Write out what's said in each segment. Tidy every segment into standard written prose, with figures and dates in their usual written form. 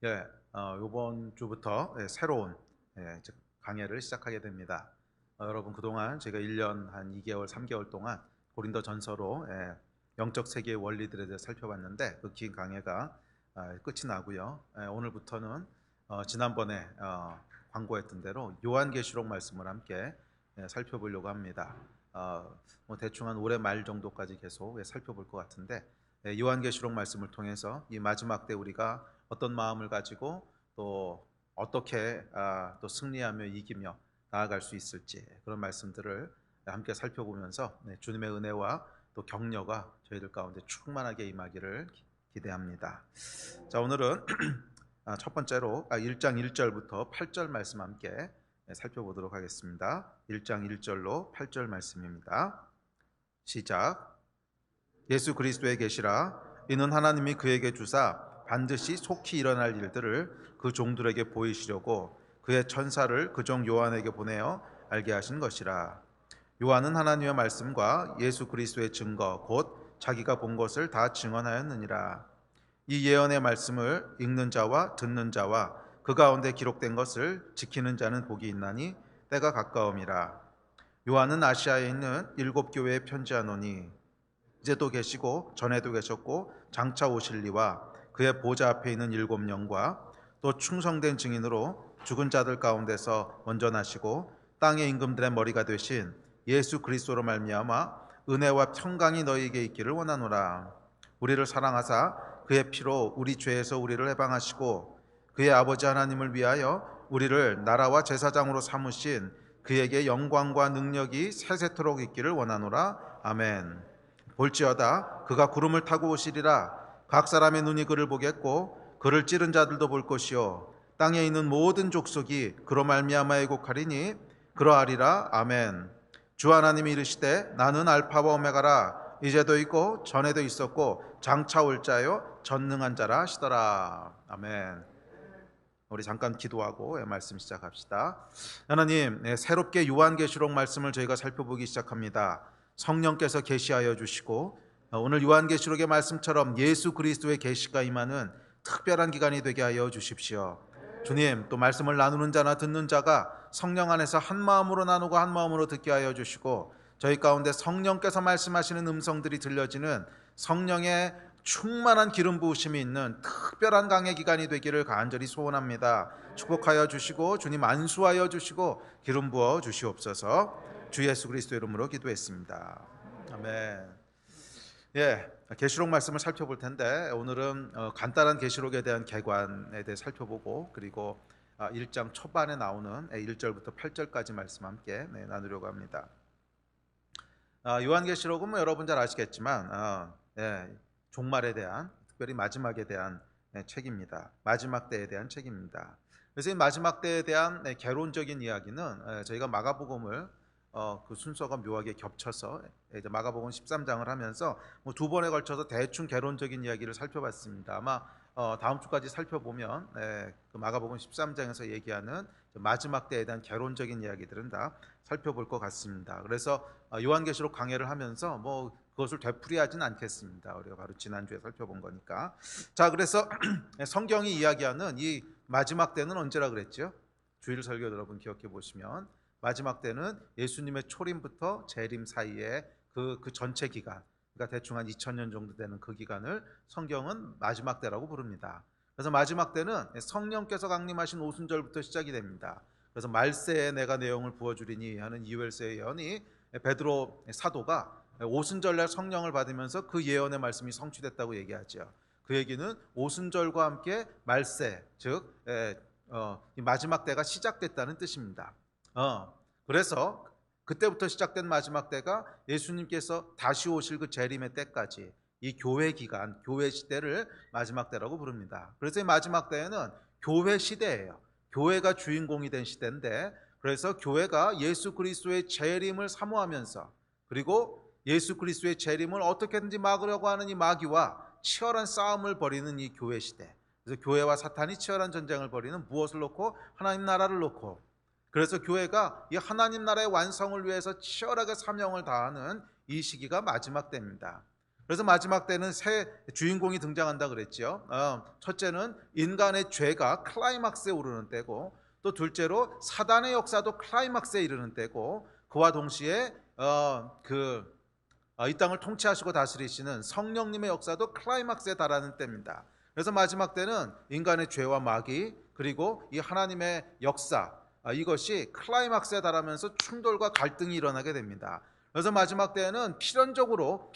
이번 주부터 새로운 이제 강해를 시작하게 됩니다. 여러분 그동안 제가 1년 한 2개월, 3개월 동안 고린도 전서로 영적 세계의 원리들에 대해 살펴봤는데 그 긴 강해가 끝이 나고요. 오늘부터는 지난번에 광고했던 대로 요한계시록 말씀을 함께 살펴보려고 합니다. 뭐 대충 한 올해 말 정도까지 계속 살펴볼 것 같은데 요한계시록 말씀을 통해서 이 마지막 때 우리가 어떤 마음을 가지고 또 어떻게 또 승리하며 이기며 나아갈 수 있을지 그런 말씀들을 함께 살펴보면서 주님의 은혜와 또 격려가 저희들 가운데 충만하게 임하기를 기대합니다. 자, 오늘은 첫 번째로 1장 1절부터 8절 말씀 함께 살펴보도록 하겠습니다. 1장 1절로 8절 말씀입니다. 시작. 예수 그리스도의 계시라. 이는 하나님이 그에게 주사 반드시 속히 일어날 일들을 그 종들에게 보이시려고 그의 천사를 그 종 요한에게 보내어 알게 하신 것이라. 요한은 하나님의 말씀과 예수 그리스도의 증거 곧 자기가 본 것을 다 증언하였느니라. 이 예언의 말씀을 읽는 자와 듣는 자와 그 가운데 기록된 것을 지키는 자는 복이 있나니 때가 가까움이라. 요한은 아시아에 있는 7교회에 편지하노니 이제도 계시고 전에도 계셨고 장차 오실 이와 그의 보좌 앞에 있는 7영과 또 충성된 증인으로 죽은 자들 가운데서 먼저 나시고 땅의 임금들의 머리가 되신 예수 그리스도로 말미암아 은혜와 평강이 너희에게 있기를 원하노라. 우리를 사랑하사 그의 피로 우리 죄에서 우리를 해방하시고 그의 아버지 하나님을 위하여 우리를 나라와 제사장으로 삼으신 그에게 영광과 능력이 세세토록 있기를 원하노라. 아멘. 볼지어다 그가 구름을 타고 오시리라. 각 사람의 눈이 그를 보겠고 그를 찌른 자들도 볼 것이요 땅에 있는 모든 족속이 그로 말미암아 애곡하리니 그러하리라. 아멘. 주 하나님이 이르시되 나는 알파와 오메가라. 이제도 있고 전에도 있었고 장차 올 자요 전능한 자라 하시더라. 아멘. 우리 잠깐 기도하고 말씀 시작합시다. 하나님, 새롭게 요한계시록 말씀을 저희가 살펴보기 시작합니다. 성령께서 계시하여 주시고 오늘 요한계시록의 말씀처럼 예수 그리스도의 계시가 임하는 특별한 기간이 되게 하여 주십시오. 주님, 또 말씀을 나누는 자나 듣는 자가 성령 안에서 한 마음으로 나누고 한 마음으로 듣게 하여 주시고 저희 가운데 성령께서 말씀하시는 음성들이 들려지는 성령의 충만한 기름 부으심이 있는 특별한 강해 기간이 되기를 간절히 소원합니다. 축복하여 주시고 주님 안수하여 주시고 기름 부어 주시옵소서. 주 예수 그리스도 이름으로 기도했습니다. 아멘. 계시록 말씀을 살펴볼 텐데 오늘은 간단한 계시록에 대한 개관에 대해 살펴보고 그리고 1장 초반에 나오는 1절부터 8절까지 말씀 함께 나누려고 합니다. 요한계시록은 뭐 여러분 잘 아시겠지만 종말에 대한, 특별히 마지막에 대한 책입니다. 마지막 때에 대한 책입니다. 그래서 이 마지막 때에 대한 개론적인 이야기는 저희가 마가복음을 그 순서가 묘하게 겹쳐서 이제 마가복음 13장을 하면서 뭐 두 번에 걸쳐서 대충 개론적인 이야기를 살펴봤습니다. 아마 다음 주까지 살펴보면 그 마가복음 13장에서 얘기하는 마지막 때에 대한 개론적인 이야기들은 다 살펴볼 것 같습니다. 그래서 요한계시록 강해를 하면서 뭐 그것을 되풀이하진 않겠습니다. 우리가 바로 지난주에 살펴본 거니까. 자, 그래서 성경이 이야기하는 이 마지막 때는 언제라 그랬죠? 주일 설교 여러분 기억해 보시면 마지막 때는 예수님의 초림부터 재림 사이에 그 전체 기간, 그러니까 대충 한 2000년 정도 되는 그 기간을 성경은 마지막 때라고 부릅니다. 그래서 마지막 때는 성령께서 강림하신 오순절부터 시작이 됩니다. 그래서 말세에 내가 내용을 부어주리니 하는 이웰스의 예언이 베드로 사도가 오순절날 성령을 받으면서 그 예언의 말씀이 성취됐다고 얘기하죠. 그 얘기는 오순절과 함께 말세, 즉 마지막 때가 시작됐다는 뜻입니다. 그래서 그때부터 시작된 마지막 때가 예수님께서 다시 오실 그 재림의 때까지 이 교회 기간, 교회 시대를 마지막 때라고 부릅니다. 그래서 이 마지막 때에는 교회 시대예요. 교회가 주인공이 된 시대인데, 그래서 교회가 예수 그리스도의 재림을 사모하면서 그리고 예수 그리스도의 재림을 어떻게든지 막으려고 하는 이 마귀와 치열한 싸움을 벌이는 이 교회 시대. 그래서 교회와 사탄이 치열한 전쟁을 벌이는, 무엇을 놓고? 하나님 나라를 놓고. 그래서 교회가 이 하나님 나라의 완성을 위해서 치열하게 사명을 다하는 이 시기가 마지막 때입니다. 그래서 마지막 때는 새 주인공이 등장한다 그랬죠. 첫째는 인간의 죄가 클라이막스에 오르는 때고, 또 둘째로 사단의 역사도 클라이막스에 이르는 때고, 그와 동시에 이 땅을 통치하시고 다스리시는 성령님의 역사도 클라이막스에 달하는 때입니다. 그래서 마지막 때는 인간의 죄와 마귀, 그리고 이 하나님의 역사, 이것이 클라이막스에 달하면서 충돌과 갈등이 일어나게 됩니다. 그래서 마지막 때에는 필연적으로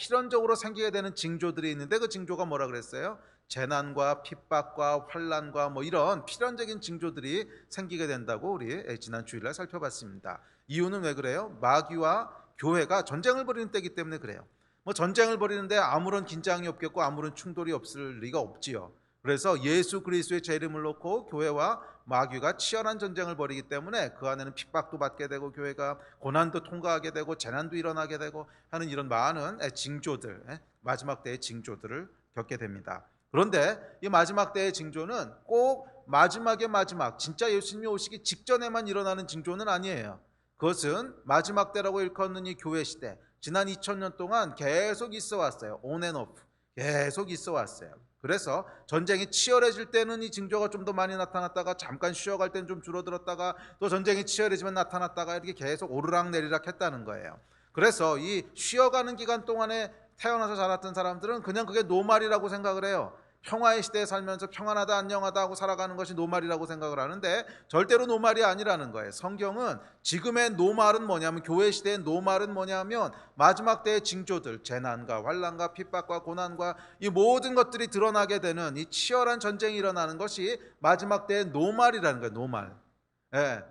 생기게 되는 징조들이 있는데, 그 징조가 뭐라 그랬어요? 재난과 핍박과 환난과 뭐 이런 필연적인 징조들이 생기게 된다고 우리 지난 주일날 살펴봤습니다. 이유는 왜 그래요? 마귀와 교회가 전쟁을 벌이는 때이기 때문에 그래요. 뭐 전쟁을 벌이는데 아무런 긴장이 없겠고 아무런 충돌이 없을 리가 없지요. 그래서 예수 그리스도의 제 이름을 놓고 교회와 마귀가 치열한 전쟁을 벌이기 때문에 그 안에는 핍박도 받게 되고, 교회가 고난도 통과하게 되고, 재난도 일어나게 되고 하는 이런 많은 징조들, 마지막 때의 징조들을 겪게 됩니다. 그런데 이 마지막 때의 징조는 꼭 마지막의 마지막, 진짜 예수님이 오시기 직전에만 일어나는 징조는 아니에요. 그것은 마지막 때라고 일컫는 이 교회 시대, 지난 2000년 동안 계속 있어 왔어요. on and off, 계속 있어 왔어요. 그래서 전쟁이 치열해질 때는 이 징조가 좀 더 많이 나타났다가, 잠깐 쉬어갈 때는 좀 줄어들었다가, 또 전쟁이 치열해지면 나타났다가, 이렇게 계속 오르락내리락 했다는 거예요. 그래서 이 쉬어가는 기간 동안에 태어나서 자랐던 사람들은 그냥 그게 노말이라고 생각을 해요. 평화의 시대에 살면서 평안하다 안녕하다 하고 살아가는 것이 노말이라고 생각을 하는데, 절대로 노말이 아니라는 거예요. 성경은 지금의 노말은 뭐냐면, 교회 시대의 노말은 뭐냐면 마지막 때의 징조들, 재난과 환난과 핍박과 고난과 이 모든 것들이 드러나게 되는 이 치열한 전쟁이 일어나는 것이 마지막 때의 노말이라는 거예요. 노말.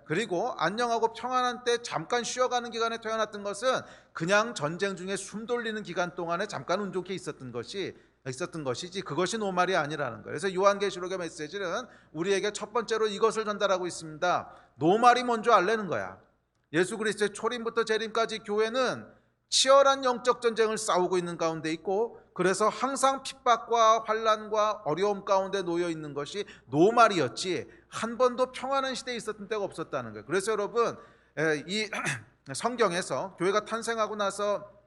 그리고 안녕하고 평안한 때 잠깐 쉬어가는 기간에 태어났던 것은 그냥 전쟁 중에 숨 돌리는 기간 동안에 잠깐 운 좋게 있었던 것이지, 그것이 노말이 아니라는 거예요. 그래서 요한계시록의 메시지는 우리에게 첫 번째로 이것을 전달하고 있습니다. 노말이 뭔지 알라는 거야. 예수 그리스도의 초림부터 재림까지 교회는 치열한 영적 전쟁을 싸우고 있는 가운데 있고, 그래서 항상 핍박과 환난과 어려움 가운데 놓여 있는 것이 노말이었지, 한 번도 평안한 시대에 있었던 때가 없었다는 거예요. 그래서 여러분, 이 성경에서 교회가 탄생하고 나서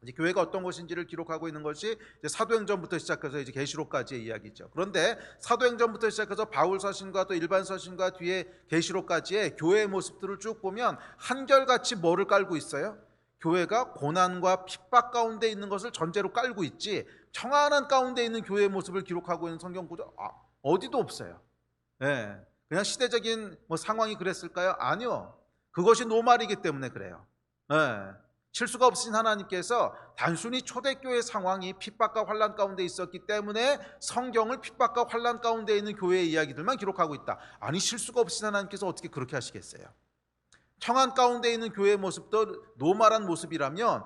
이제 교회가 어떤 것인지를 기록하고 있는 것이 이제 사도행전부터 시작해서 이제 계시록까지의 이야기죠. 그런데 사도행전부터 시작해서 바울 서신과 또 일반 서신과 뒤에 계시록까지의 교회의 모습들을 쭉 보면 한결같이 뭐를 깔고 있어요? 교회가 고난과 핍박 가운데 있는 것을 전제로 깔고 있지, 평안한 가운데 있는 교회의 모습을 기록하고 있는 성경 구조 어디도 없어요. 그냥 시대적인 상황이 그랬을까요? 아니요. 그것이 노말이기 때문에 그래요. 실수가 없으신 하나님께서 단순히 초대교회 상황이 핍박과 환난 가운데 있었기 때문에 성경을 핍박과 환난 가운데 있는 교회의 이야기들만 기록하고 있다. 아니, 실수가 없으신 하나님께서 어떻게 그렇게 하시겠어요? 평안 가운데 있는 교회의 모습도 노말한 모습이라면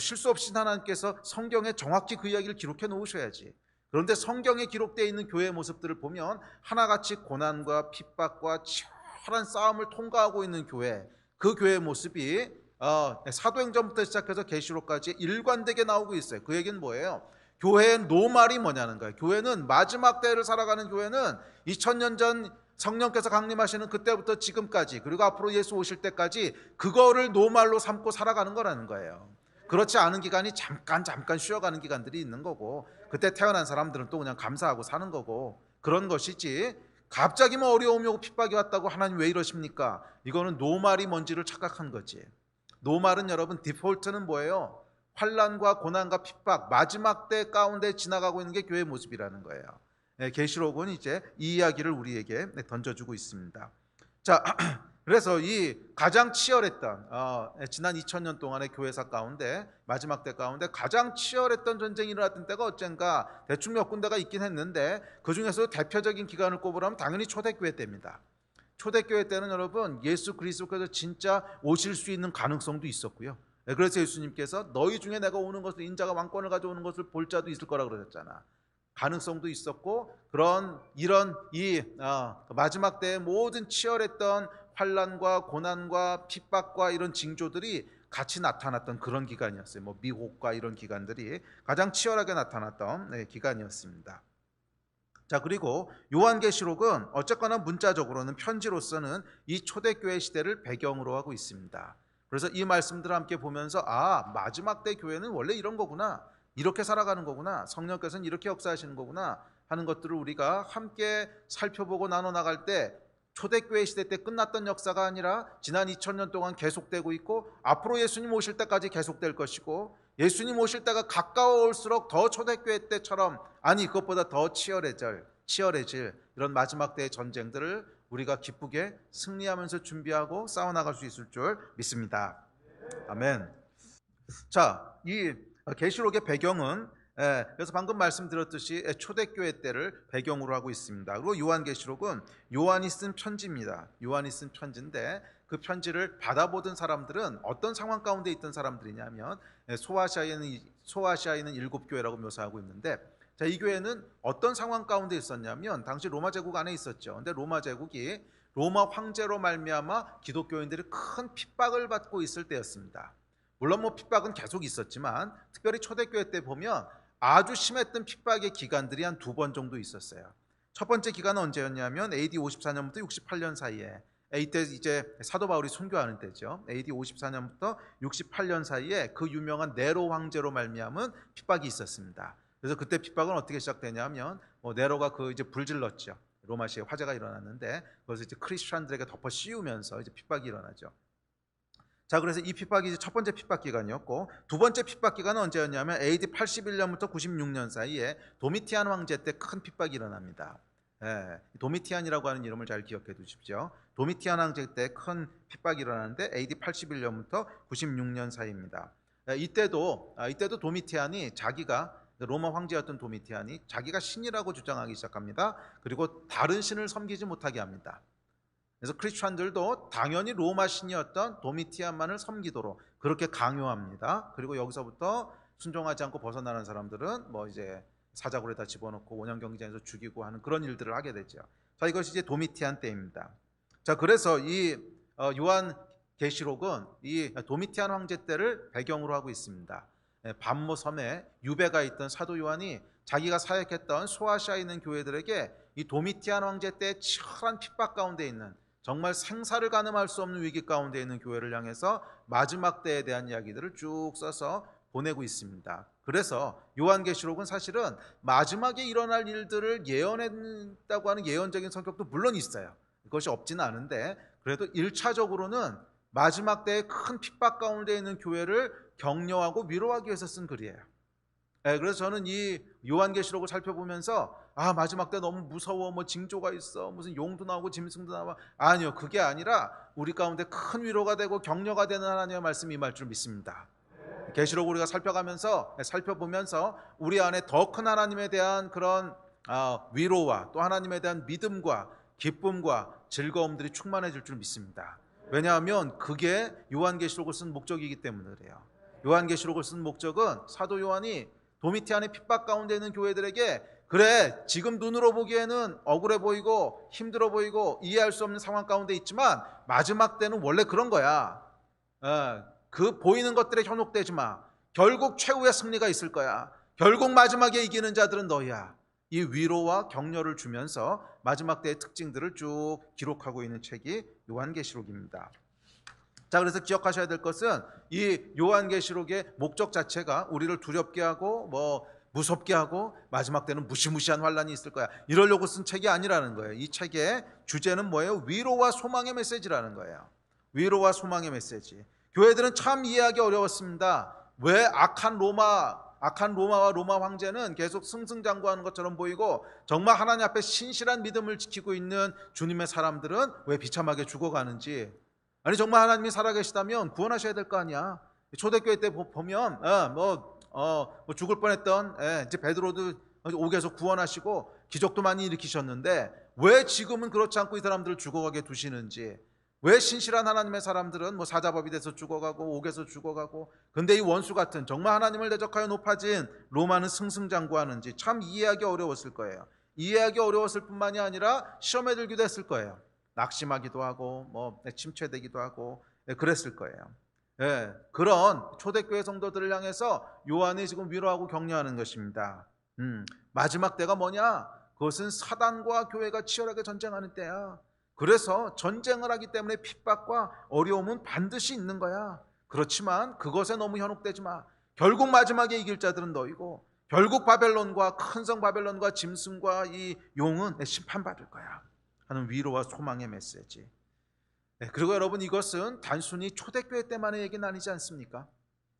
실수 없으신 하나님께서 성경에 정확히 그 이야기를 기록해 놓으셔야지. 그런데 성경에 기록되어 있는 교회의 모습들을 보면 하나같이 고난과 핍박과 치열한 싸움을 통과하고 있는 교회, 그 교회의 모습이 사도행전부터 시작해서 계시록까지 일관되게 나오고 있어요. 그 얘기는 뭐예요? 교회의 노말이 뭐냐는 거예요. 교회는 마지막 때를 살아가는 교회는 2000년 전 성령께서 강림하시는 그때부터 지금까지, 그리고 앞으로 예수 오실 때까지 그거를 노말로 삼고 살아가는 거라는 거예요. 그렇지 않은 기간이 잠깐 쉬어가는 기간들이 있는 거고, 그때 태어난 사람들은 또 그냥 감사하고 사는 거고, 그런 것이지, 갑자기 어려움이 오고 핍박이 왔다고 하나님 왜 이러십니까? 이거는 노말이 뭔지를 착각한 거지. 노말은 여러분, 디폴트는 뭐예요? 환난과 고난과 핍박, 마지막 때 가운데 지나가고 있는 게 교회의 모습이라는 거예요. 계시록은 이제 이 이야기를 우리에게 던져주고 있습니다. 자, 그래서 이 가장 치열했던 지난 2000년 동안의 교회사 가운데, 마지막 때 가운데 가장 치열했던 전쟁이 일어났던 때가 어쩐가 대충 몇 군데가 있긴 했는데, 그 중에서 대표적인 기간을 꼽으라면 당연히 초대교회 때입니다. 초대교회 때는 여러분, 예수 그리스도께서 진짜 오실 수 있는 가능성도 있었고요. 그래서 예수님께서 너희 중에 내가 오는 것을, 인자가 왕권을 가져오는 것을 볼 자도 있을 거라 그러셨잖아. 가능성도 있었고, 이런 마지막 때의 모든 치열했던 환난과 고난과 핍박과 이런 징조들이 같이 나타났던 그런 기간이었어요. 미혹과 이런 기간들이 가장 치열하게 나타났던 기간이었습니다. 자, 그리고 요한계시록은 어쨌거나 문자적으로는 편지로서는 이 초대교회 시대를 배경으로 하고 있습니다. 그래서 이 말씀들을 함께 보면서 마지막 때 교회는 원래 이런 거구나, 이렇게 살아가는 거구나, 성령께서는 이렇게 역사하시는 거구나 하는 것들을 우리가 함께 살펴보고 나눠 나갈 때 초대교회 시대 때 끝났던 역사가 아니라 지난 2000년 동안 계속되고 있고 앞으로 예수님 오실 때까지 계속될 것이고, 예수님 오실 때가 가까워올수록 더 초대교회 때처럼, 아니 그것보다 더 치열해질 이런 마지막 때의 전쟁들을 우리가 기쁘게 승리하면서 준비하고 싸워나갈 수 있을 줄 믿습니다. 아멘. 자, 이 계시록의 배경은 그래서 방금 말씀드렸듯이 초대교회 때를 배경으로 하고 있습니다. 그리고 요한계시록은 요한이 쓴 편지입니다. 요한이 쓴 편지인데 그 편지를 받아보던 사람들은 어떤 상황 가운데 있던 사람들이냐면 소아시아에 있는 7교회라고 묘사하고 있는데, 자, 이 교회는 어떤 상황 가운데 있었냐면 당시 로마 제국 안에 있었죠. 근데 로마 제국이 로마 황제로 말미암아 기독교인들이 큰 핍박을 받고 있을 때였습니다. 물론 뭐 핍박은 계속 있었지만 특별히 초대교회 때 보면 아주 심했던 핍박의 기간들이 한 2번 정도 있었어요. 첫 번째 기간은 언제였냐면 AD 54년부터 68년 사이에, 이때 이제 사도 바울이 순교하는 때죠. AD 54년부터 68년 사이에 그 유명한 네로 황제로 말미암은 핍박이 있었습니다. 그래서 그때 핍박은 어떻게 시작되냐면 네로가 이제 불질렀죠. 로마시에 화재가 일어났는데 그것을 이제 크리스천들에게 덮어 씌우면서 이제 핍박이 일어나죠. 자, 그래서 이 핍박이 이제 첫 번째 핍박 기간이었고, 두 번째 핍박 기간은 언제였냐면 AD 81년부터 96년 사이에 도미티안 황제 때 큰 핍박이 일어납니다. 도미티안이라고 하는 이름을 잘 기억해 두십시오. 도미티안 황제 때 큰 핍박이 일어나는데 AD 81년부터 96년 사이입니다. 이때도 도미티안이 자기가, 로마 황제였던 도미티안이 자기가 신이라고 주장하기 시작합니다. 그리고 다른 신을 섬기지 못하게 합니다. 그래서 크리스천들도 당연히 로마 신이었던 도미티안만을 섬기도록 그렇게 강요합니다. 그리고 여기서부터 순종하지 않고 벗어나는 사람들은 뭐 이제 사자굴에다 집어넣고 원형 경기장에서 죽이고 하는 그런 일들을 하게 되죠. 자, 이것이 이제 도미티안 때입니다. 자, 그래서 이 요한 계시록은 이 도미티안 황제 때를 배경으로 하고 있습니다. 반모 섬에 유배가 있던 사도 요한이 자기가 사역했던 소아시아에 있는 교회들에게 이 도미티안 황제 때 치열한 핍박 가운데 있는, 정말 생사를 가늠할 수 없는 위기 가운데 있는 교회를 향해서 마지막 때에 대한 이야기들을 쭉 써서 보내고 있습니다. 그래서 요한계시록은 사실은 마지막에 일어날 일들을 예언했다고 하는 예언적인 성격도 물론 있어요. 그것이 없지는 않은데 그래도 1차적으로는 마지막 때의 큰 핍박 가운데 있는 교회를 격려하고 위로하기 위해서 쓴 글이에요. 그래서 저는 이 요한계시록을 살펴보면서 마지막 때 너무 무서워, 뭐 징조가 있어, 무슨 용도 나오고 짐승도 나와, 아니요, 그게 아니라 우리 가운데 큰 위로가 되고 격려가 되는 하나님의 말씀이 임할 줄 믿습니다. 계시록을 우리가 살펴보면서 우리 안에 더 큰 하나님에 대한 그런 위로와 또 하나님에 대한 믿음과 기쁨과 즐거움들이 충만해질 줄 믿습니다. 왜냐하면 그게 요한계시록을 쓴 목적이기 때문에 그래요. 요한계시록을 쓴 목적은 사도 요한이 도미티안의 핍박 가운데 있는 교회들에게, 그래 지금 눈으로 보기에는 억울해 보이고 힘들어 보이고 이해할 수 없는 상황 가운데 있지만 마지막 때는 원래 그런 거야. 그 보이는 것들에 현혹되지 마. 결국 최후의 승리가 있을 거야. 결국 마지막에 이기는 자들은 너야. 이 위로와 격려를 주면서 마지막 때의 특징들을 쭉 기록하고 있는 책이 요한계시록입니다. 자, 그래서 기억하셔야 될 것은 이 요한계시록의 목적 자체가 우리를 두렵게 하고 뭐 무섭게 하고 마지막 때는 무시무시한 환란이 있을 거야, 이러려고 쓴 책이 아니라는 거예요. 이 책의 주제는 뭐예요? 위로와 소망의 메시지라는 거예요. 위로와 소망의 메시지. 교회들은 참 이해하기 어려웠습니다. 왜 악한 로마와 로마 황제는 계속 승승장구하는 것처럼 보이고 정말 하나님 앞에 신실한 믿음을 지키고 있는 주님의 사람들은 왜 비참하게 죽어가는지. 아니 정말 하나님이 살아계시다면 구원하셔야 될 거 아니야. 초대교회 때 보면 죽을 뻔했던 이제 베드로도 옥에서 구원하시고 기적도 많이 일으키셨는데 왜 지금은 그렇지 않고 이 사람들을 죽어가게 두시는지, 왜 신실한 하나님의 사람들은 뭐 사자법이 돼서 죽어가고 옥에서 죽어가고, 근데 이 원수 같은 정말 하나님을 대적하여 높아진 로마는 승승장구하는지 참 이해하기 어려웠을 거예요. 이해하기 어려웠을 뿐만이 아니라 시험에 들기도 했을 거예요. 낙심하기도 하고 뭐 침체되기도 하고 그랬을 거예요. 그런 초대교회 성도들을 향해서 요한이 지금 위로하고 격려하는 것입니다. 마지막 때가 뭐냐? 그것은 사단과 교회가 치열하게 전쟁하는 때야. 그래서 전쟁을 하기 때문에 핍박과 어려움은 반드시 있는 거야. 그렇지만 그것에 너무 현혹되지 마. 결국 마지막에 이길 자들은 너희고 결국 바벨론과 큰 성 바벨론과 짐승과 이 용은 심판받을 거야 하는 위로와 소망의 메시지. 그리고 여러분, 이것은 단순히 초대교회 때만의 얘기는 아니지 않습니까?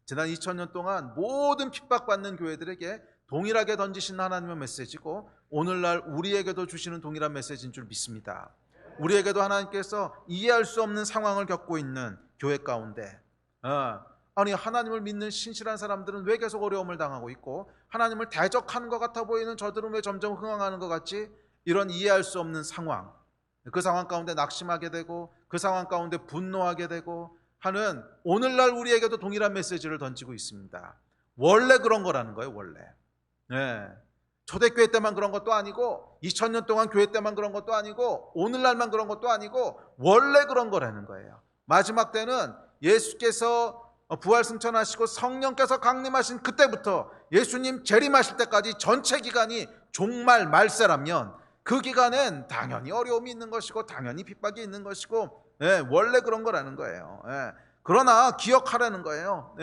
지난 2000년 동안 모든 핍박받는 교회들에게 동일하게 던지신 하나님의 메시지고 오늘날 우리에게도 주시는 동일한 메시지인 줄 믿습니다. 우리에게도 하나님께서 이해할 수 없는 상황을 겪고 있는 교회 가운데 아니, 하나님을 믿는 신실한 사람들은 왜 계속 어려움을 당하고 있고 하나님을 대적하는 것 같아 보이는 저들은 왜 점점 흥황하는 것 같지? 이런 이해할 수 없는 상황, 그 상황 가운데 낙심하게 되고 그 상황 가운데 분노하게 되고 하는 오늘날 우리에게도 동일한 메시지를 던지고 있습니다. 원래 그런 거라는 거예요. 원래 초대교회 때만 그런 것도 아니고 2000년 동안 교회 때만 그런 것도 아니고 오늘날만 그런 것도 아니고 원래 그런 거라는 거예요. 마지막 때는 예수께서 부활 승천하시고 성령께서 강림하신 그때부터 예수님 재림하실 때까지 전체 기간이 종말 말세라면 그 기간엔 당연히 어려움이 있는 것이고 당연히 핍박이 있는 것이고 원래 그런 거라는 거예요. 그러나 기억하라는 거예요.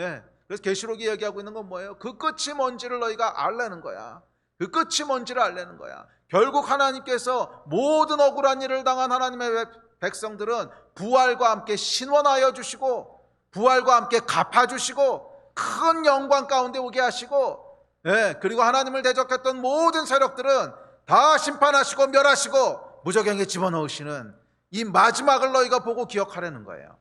그래서 계시록이 얘기하고 있는 건 뭐예요? 그 끝이 뭔지를 너희가 알라는 거야. 그 끝이 뭔지를 알라는 거야. 결국 하나님께서 모든 억울한 일을 당한 하나님의 백성들은 부활과 함께 신원하여 주시고 부활과 함께 갚아주시고 큰 영광 가운데 오게 하시고 그리고 하나님을 대적했던 모든 세력들은 다 심판하시고 멸하시고 무저갱에 집어넣으시는 이 마지막을 너희가 보고 기억하라는 거예요.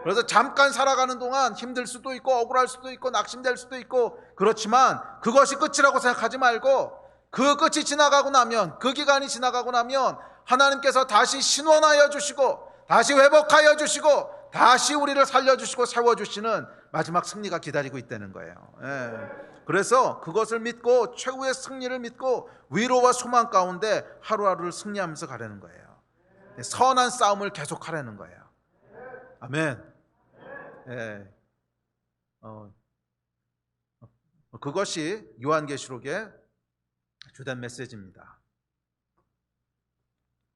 그래서 잠깐 살아가는 동안 힘들 수도 있고 억울할 수도 있고 낙심될 수도 있고 그렇지만 그것이 끝이라고 생각하지 말고 그 끝이 지나가고 나면 그 기간이 지나가고 나면 하나님께서 다시 신원하여 주시고 다시 회복하여 주시고 다시 우리를 살려주시고 세워주시는 마지막 승리가 기다리고 있다는 거예요. 그래서 그것을 믿고 최후의 승리를 믿고 위로와 소망 가운데 하루하루를 승리하면서 가려는 거예요. 선한 싸움을 계속하라는 거예요. 아멘. 그것이 요한계시록의 주된 메시지입니다.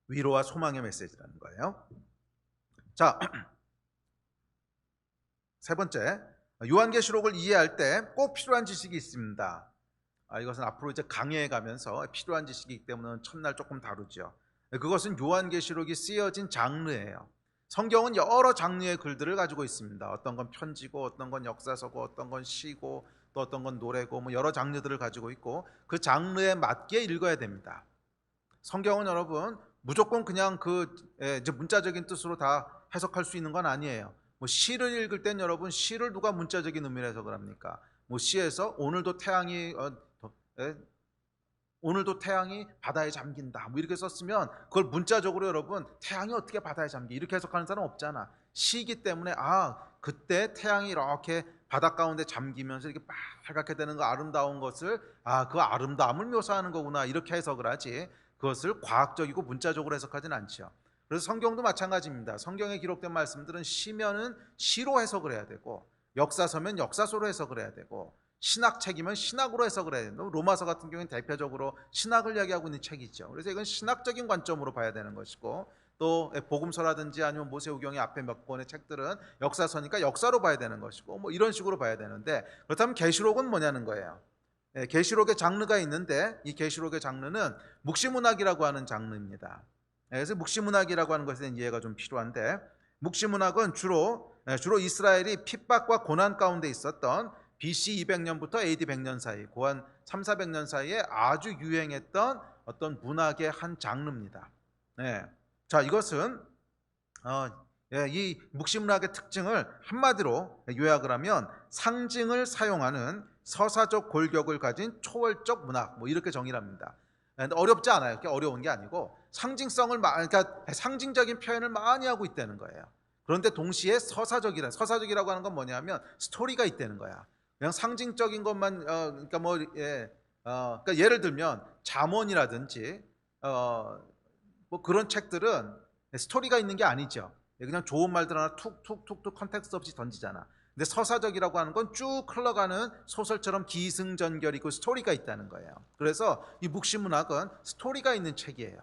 위로와 소망의 메시지라는 거예요. 자, 세 번째, 요한계시록을 이해할 때 꼭 필요한 지식이 있습니다. 이것은 앞으로 이제 강해해 가면서 필요한 지식이기 때문에 첫날 조금 다루죠. 그것은 요한계시록이 쓰여진 장르예요. 성경은 여러 장르의 글들을 가지고 있습니다. 어떤 건 편지고 어떤 건 역사서고 어떤 건 시고 또 어떤 건 노래고 뭐 여러 장르들을 가지고 있고 그 장르에 맞게 읽어야 됩니다. 성경은 여러분 무조건 그냥 이제 문자적인 뜻으로 다 해석할 수 있는 건 아니에요. 뭐 시를 읽을 땐 여러분 시를 누가 문자적인 의미로 해석을 합니까? 뭐 시에서 오늘도 태양이 바다에 잠긴다 뭐 이렇게 썼으면 그걸 문자적으로 여러분 태양이 어떻게 바다에 잠기 이렇게 해석하는 사람 없잖아. 시이기 때문에 그때 태양이 이렇게 바다 가운데 잠기면서 이렇게 빨갛게 되는 그 아름다운 것을 그 아름다움을 묘사하는 거구나 이렇게 해석을 하지 그것을 과학적이고 문자적으로 해석하지는 않죠. 그래서 성경도 마찬가지입니다. 성경에 기록된 말씀들은 시면은 시로 해석을 해야 되고 역사서면 역사서로 해석을 해야 되고 신학책이면 신학으로 해석을 해야 된다. 로마서 같은 경우는 대표적으로 신학을 이야기하고 있는 책이죠. 그래서 이건 신학적인 관점으로 봐야 되는 것이고 또 복음서라든지 아니면 모세오경의 앞에 몇 권의 책들은 역사서니까 역사로 봐야 되는 것이고 뭐 이런 식으로 봐야 되는데 그렇다면 계시록은 뭐냐는 거예요. 계시록의 장르가 있는데 이 계시록의 장르는 묵시문학이라고 하는 장르입니다. 그래서 묵시문학이라고 하는 것에 대한 이해가 좀 필요한데 묵시문학은 주로 이스라엘이 핍박과 고난 가운데 있었던 BC 200년부터 AD 100년 사이 고한 3,400년 사이에 아주 유행했던 어떤 문학의 한 장르입니다. 자, 이것은 이 묵시문학의 특징을 한마디로 요약을 하면 상징을 사용하는 서사적 골격을 가진 초월적 문학 뭐 이렇게 정의를 합니다. 어렵지 않아요. 어려운 게 아니고 그러니까 상징적인 표현을 많이 하고 있다는 거예요. 그런데 동시에 서사적이라고 하는 건 뭐냐면 스토리가 있다는 거야. 그냥 상징적인 것만 그러니까 예를 들면 잠언이라든지 뭐 그런 책들은 스토리가 있는 게 아니죠. 그냥 좋은 말들 하나 툭툭툭툭 컨텍스트 없이 던지잖아. 근데 서사적이라고 하는 건 쭉 흘러가는 소설처럼 기승전결이고 스토리가 있다는 거예요. 그래서 이 묵시문학은 스토리가 있는 책이에요.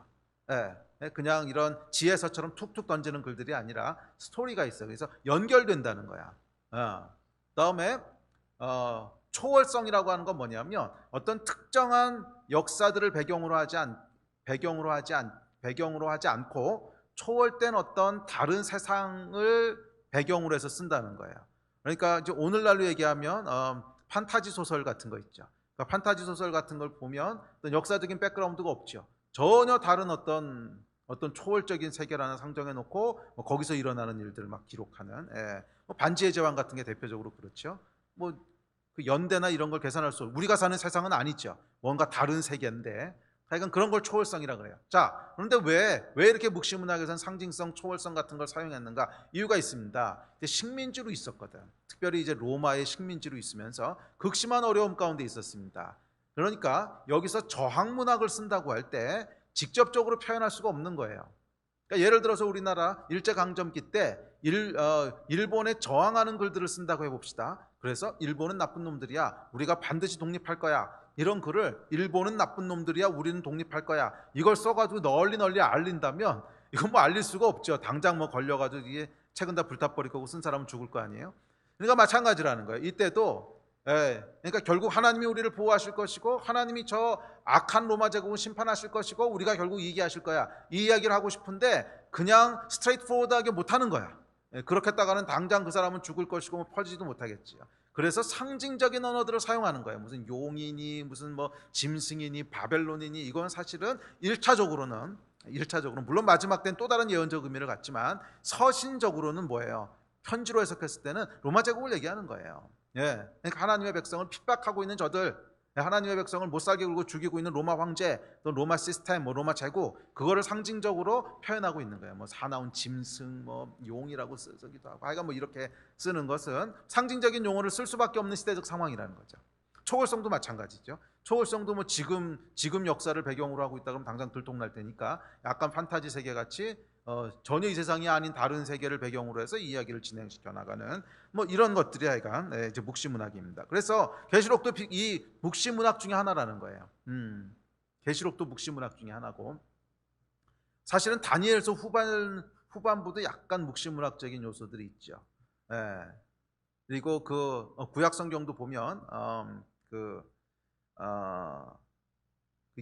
그냥 이런 지혜서처럼 툭툭 던지는 글들이 아니라 스토리가 있어요. 그래서 연결된다는 거야. 다음에 초월성이라고 하는 건 뭐냐면 어떤 특정한 역사들을 배경으로 하지 않고 초월된 어떤 다른 세상을 배경으로 해서 쓴다는 거예요. 그러니까 이제 오늘날로 얘기하면 판타지 소설 같은 거 있죠. 그러니까 판타지 소설 같은 걸 보면 어떤 역사적인 백그라운드가 없죠. 전혀 다른 어떤 초월적인 세계라는 상정해 놓고 거기서 일어나는 일들을 막 기록하는, 뭐 반지의 제왕 같은 게 대표적으로 그렇죠. 뭐 그 연대나 이런 걸 계산할 수 없고 우리가 사는 세상은 아니죠. 뭔가 다른 세계인데 하여간 그런 걸 초월성이라 그래요. 자, 그런데 왜 이렇게 묵시문학에서는 상징성, 초월성 같은 걸 사용했는가? 이유가 있습니다. 식민지로 있었거든. 특별히 이제 로마의 식민지로 있으면서 극심한 어려움 가운데 있었습니다. 그러니까 여기서 저항문학을 쓴다고 할 때 직접적으로 표현할 수가 없는 거예요. 그러니까 예를 들어서 우리나라 일제강점기 때 일본에 저항하는 글들을 쓴다고 해봅시다. 그래서 일본은 나쁜 놈들이야, 우리가 반드시 독립할 거야, 이런 글을 일본은 나쁜 놈들이야, 우리는 독립할 거야, 이걸 써가지고 널리 알린다면 이건 뭐 알릴 수가 없죠. 당장 뭐 걸려가지고 이게 책은 다 불타버릴 거고 쓴 사람은 죽을 거 아니에요. 그러니까 마찬가지라는 거예요. 이때도 그러니까 결국 하나님이 우리를 보호하실 것이고 하나님이 저 악한 로마 제국을 심판하실 것이고 우리가 결국 이기하실 거야, 이 이야기를 하고 싶은데 그냥 스트레이트 포워드하게 못하는 거야. 그렇게 했다가는 당장 그 사람은 죽을 것이고 뭐 퍼지지도 못하겠지요. 그래서 상징적인 언어들을 사용하는 거예요. 무슨 용이니 무슨 뭐 짐승이니 바벨론이니, 이건 사실은 1차적으로는 물론 마지막 때는 또 다른 예언적 의미를 갖지만 서신적으로는 뭐예요? 편지로 해석했을 때는 로마 제국을 얘기하는 거예요. 그러니까 하나님의 백성을 핍박하고 있는 저들, 하나님의 백성을 못살게 굴고 죽이고 있는 로마 황제, 또 로마 시스템, 뭐 로마 제국, 그거를 상징적으로 표현하고 있는 거예요. 뭐 사나운 짐승, 뭐 용이라고 쓰기도 하고, 하여간 뭐 이렇게 쓰는 것은 상징적인 용어를 쓸 수밖에 없는 시대적 상황이라는 거죠. 초월성도 마찬가지죠. 초월성도 뭐 지금 역사를 배경으로 하고 있다 그러면 당장 들통날 테니까 약간 판타지 세계 같이 전혀 이 세상이 아닌 다른 세계를 배경으로 해서 이야기를 진행시켜 나가는 뭐 이런 것들이 하여간 이제 묵시문학입니다. 그래서 계시록도 이 묵시문학 중에 하나라는 거예요. 계시록도 묵시문학 중에 하나고, 사실은 다니엘서 후반부도 약간 묵시문학적인 요소들이 있죠. 그리고 그 구약 성경도 보면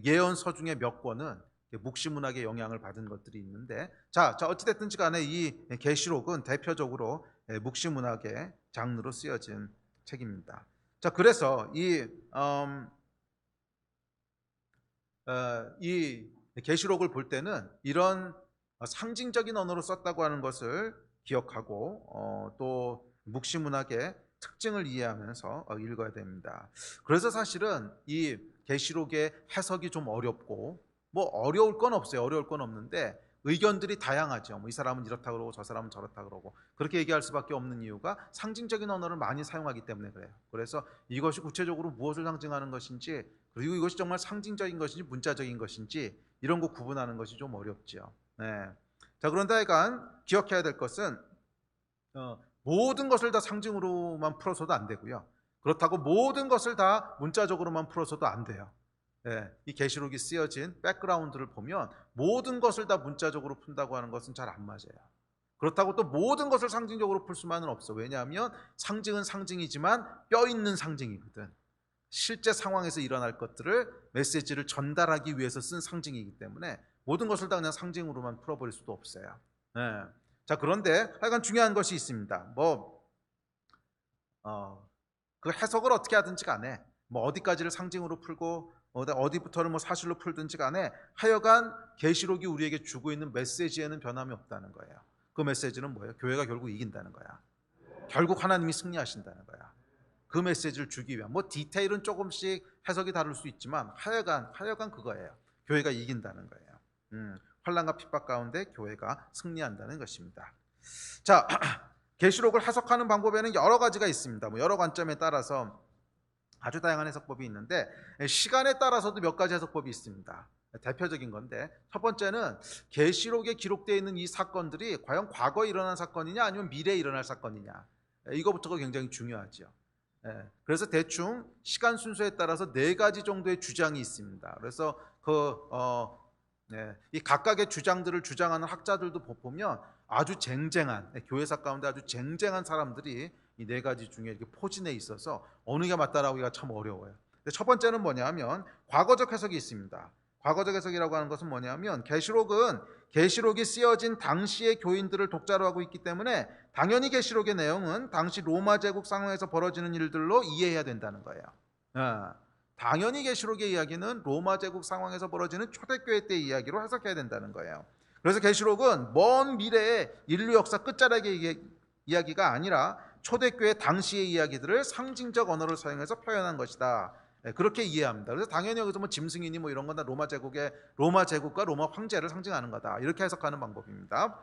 예언서 중에 몇 권은 묵시문학의 영향을 받은 것들이 있는데, 자 어찌됐든지 간에 이 계시록은 대표적으로 묵시문학의 장르로 쓰여진 책입니다. 자, 그래서 이 계시록을 볼 때는 이런 상징적인 언어로 썼다고 하는 것을 기억하고 또 묵시문학의 특징을 이해하면서 읽어야 됩니다. 그래서 사실은 이 계시록의 해석이 좀 어렵고, 뭐 어려울 건 없어요. 어려울 건 없는데 의견들이 다양하죠. 뭐 이 사람은 이렇다 그러고 저 사람은 저렇다 그러고, 그렇게 얘기할 수밖에 없는 이유가 상징적인 언어를 많이 사용하기 때문에 그래요. 그래서 이것이 구체적으로 무엇을 상징하는 것인지, 그리고 이것이 정말 상징적인 것인지 문자적인 것인지 이런 거 구분하는 것이 좀 어렵죠. 자, 그런데 하여간 기억해야 될 것은 모든 것을 다 상징으로만 풀어서도 안 되고요. 그렇다고 모든 것을 다 문자적으로만 풀어서도 안 돼요. 이 계시록이 쓰여진 백그라운드를 보면 모든 것을 다 문자적으로 푼다고 하는 것은 잘 안 맞아요. 그렇다고 또 모든 것을 상징적으로 풀 수만은 없어. 왜냐하면 상징은 상징이지만 뼈 있는 상징이거든. 실제 상황에서 일어날 것들을, 메시지를 전달하기 위해서 쓴 상징이기 때문에 모든 것을 다 그냥 상징으로만 풀어버릴 수도 없어요. 자, 그런데 하여간 중요한 것이 있습니다. 그 해석을 어떻게 하든지 간에, 뭐 어디까지를 상징으로 풀고 어디부터를 뭐 사실로 풀든지 간에 하여간 계시록이 우리에게 주고 있는 메시지에는 변함이 없다는 거예요. 그 메시지는 뭐예요? 교회가 결국 이긴다는 거야. 결국 하나님이 승리하신다는 거야. 그 메시지를 주기 위한, 뭐 디테일은 조금씩 해석이 다를 수 있지만 하여간 그거예요. 교회가 이긴다는 거예요. 환난과 핍박 가운데 교회가 승리한다는 것입니다. 자, 계시록을 해석하는 방법에는 여러 가지가 있습니다. 뭐 여러 관점에 따라서 아주 다양한 해석법이 있는데, 시간에 따라서도 몇 가지 해석법이 있습니다. 대표적인 건데, 첫 번째는 계시록에 기록되어 있는 이 사건들이 과연 과거에 일어난 사건이냐 아니면 미래에 일어날 사건이냐, 이거부터가 굉장히 중요하죠. 그래서 대충 시간 순서에 따라서 4가지 정도의 주장이 있습니다. 그래서 이 각각의 주장들을 주장하는 학자들도 보면 아주 쟁쟁한, 교회사 가운데 아주 쟁쟁한 사람들이 이 네 가지 중에 이렇게 포진해 있어서 어느 게 맞다라고가 참 어려워요. 근데 첫 번째는 뭐냐면 과거적 해석이 있습니다. 과거적 해석이라고 하는 것은 뭐냐면 계시록이 쓰여진 당시의 교인들을 독자로 하고 있기 때문에 당연히 계시록의 내용은 당시 로마 제국 상황에서 벌어지는 일들로 이해해야 된다는 거예요. 당연히 계시록의 이야기는 로마 제국 상황에서 벌어지는 초대교회 때 이야기로 해석해야 된다는 거예요. 그래서 계시록은 먼 미래의 인류 역사 끝자락의 이야기가 아니라 초대교회 당시의 이야기들을 상징적 언어를 사용해서 표현한 것이다. 그렇게 이해합니다. 그래서 당연히 여기서 뭐 짐승이니 뭐 이런 건 다 로마 제국과 로마 황제를 상징하는 거다. 이렇게 해석하는 방법입니다.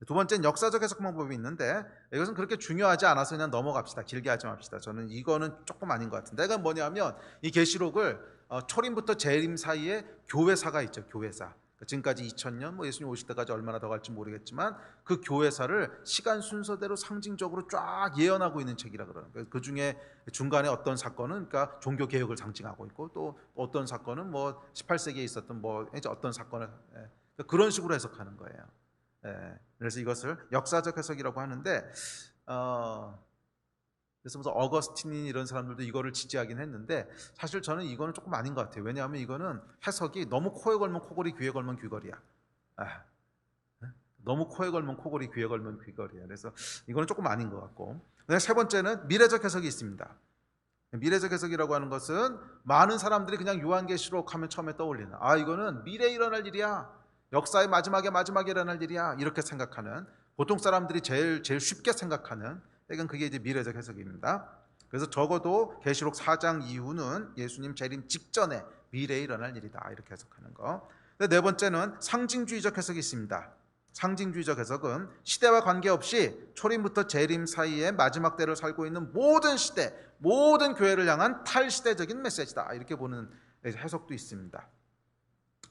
두 번째는 역사적 해석 방법이 있는데 이것은 그렇게 중요하지 않아서 그냥 넘어갑시다. 길게 하지 맙시다. 저는 이거는 조금 아닌 것 같은데, 이건 뭐냐면 이 계시록을 초림부터 재림 사이에 교회사가 있죠. 교회사. 지금까지 2000년 뭐 예수님 오실 때까지 얼마나 더 갈지 모르겠지만 그 교회사를 시간 순서대로 상징적으로 쫙 예언하고 있는 책이라 그러는 거예요. 그 중에 중간에 어떤 사건은 그러니까 종교 개혁을 상징하고 있고, 또 어떤 사건은 뭐 18세기에 있었던 뭐 어떤 사건을 그런 식으로 해석하는 거예요. 그래서 이것을 역사적 해석이라고 하는데, 그래서 무슨 어거스틴 이런 사람들도 이거를 지지하긴 했는데 사실 저는 이거는 조금 아닌 것 같아요. 왜냐하면 이거는 해석이 너무 코에 걸면 코골이, 귀에 걸면 귀걸이야. 너무 코에 걸면 코골이, 귀에 걸면 귀걸이야. 그래서 이거는 조금 아닌 것 같고, 세 번째는 미래적 해석이 있습니다. 미래적 해석이라고 하는 것은 많은 사람들이 그냥 요한계시록 하면 처음에 떠올리는, 이거는 미래에 일어날 일이야, 역사의 마지막에 일어날 일이야, 이렇게 생각하는, 보통 사람들이 제일 쉽게 생각하는, 이건 그게 이제 미래적 해석입니다. 그래서 적어도 계시록 4장 이후는 예수님 재림 직전에 미래에 일어날 일이다, 이렇게 해석하는 거. 네 번째는 상징주의적 해석이 있습니다. 상징주의적 해석은 시대와 관계없이 초림부터 재림 사이에 마지막 때를 살고 있는 모든 시대, 모든 교회를 향한 탈시대적인 메시지다, 이렇게 보는 해석도 있습니다.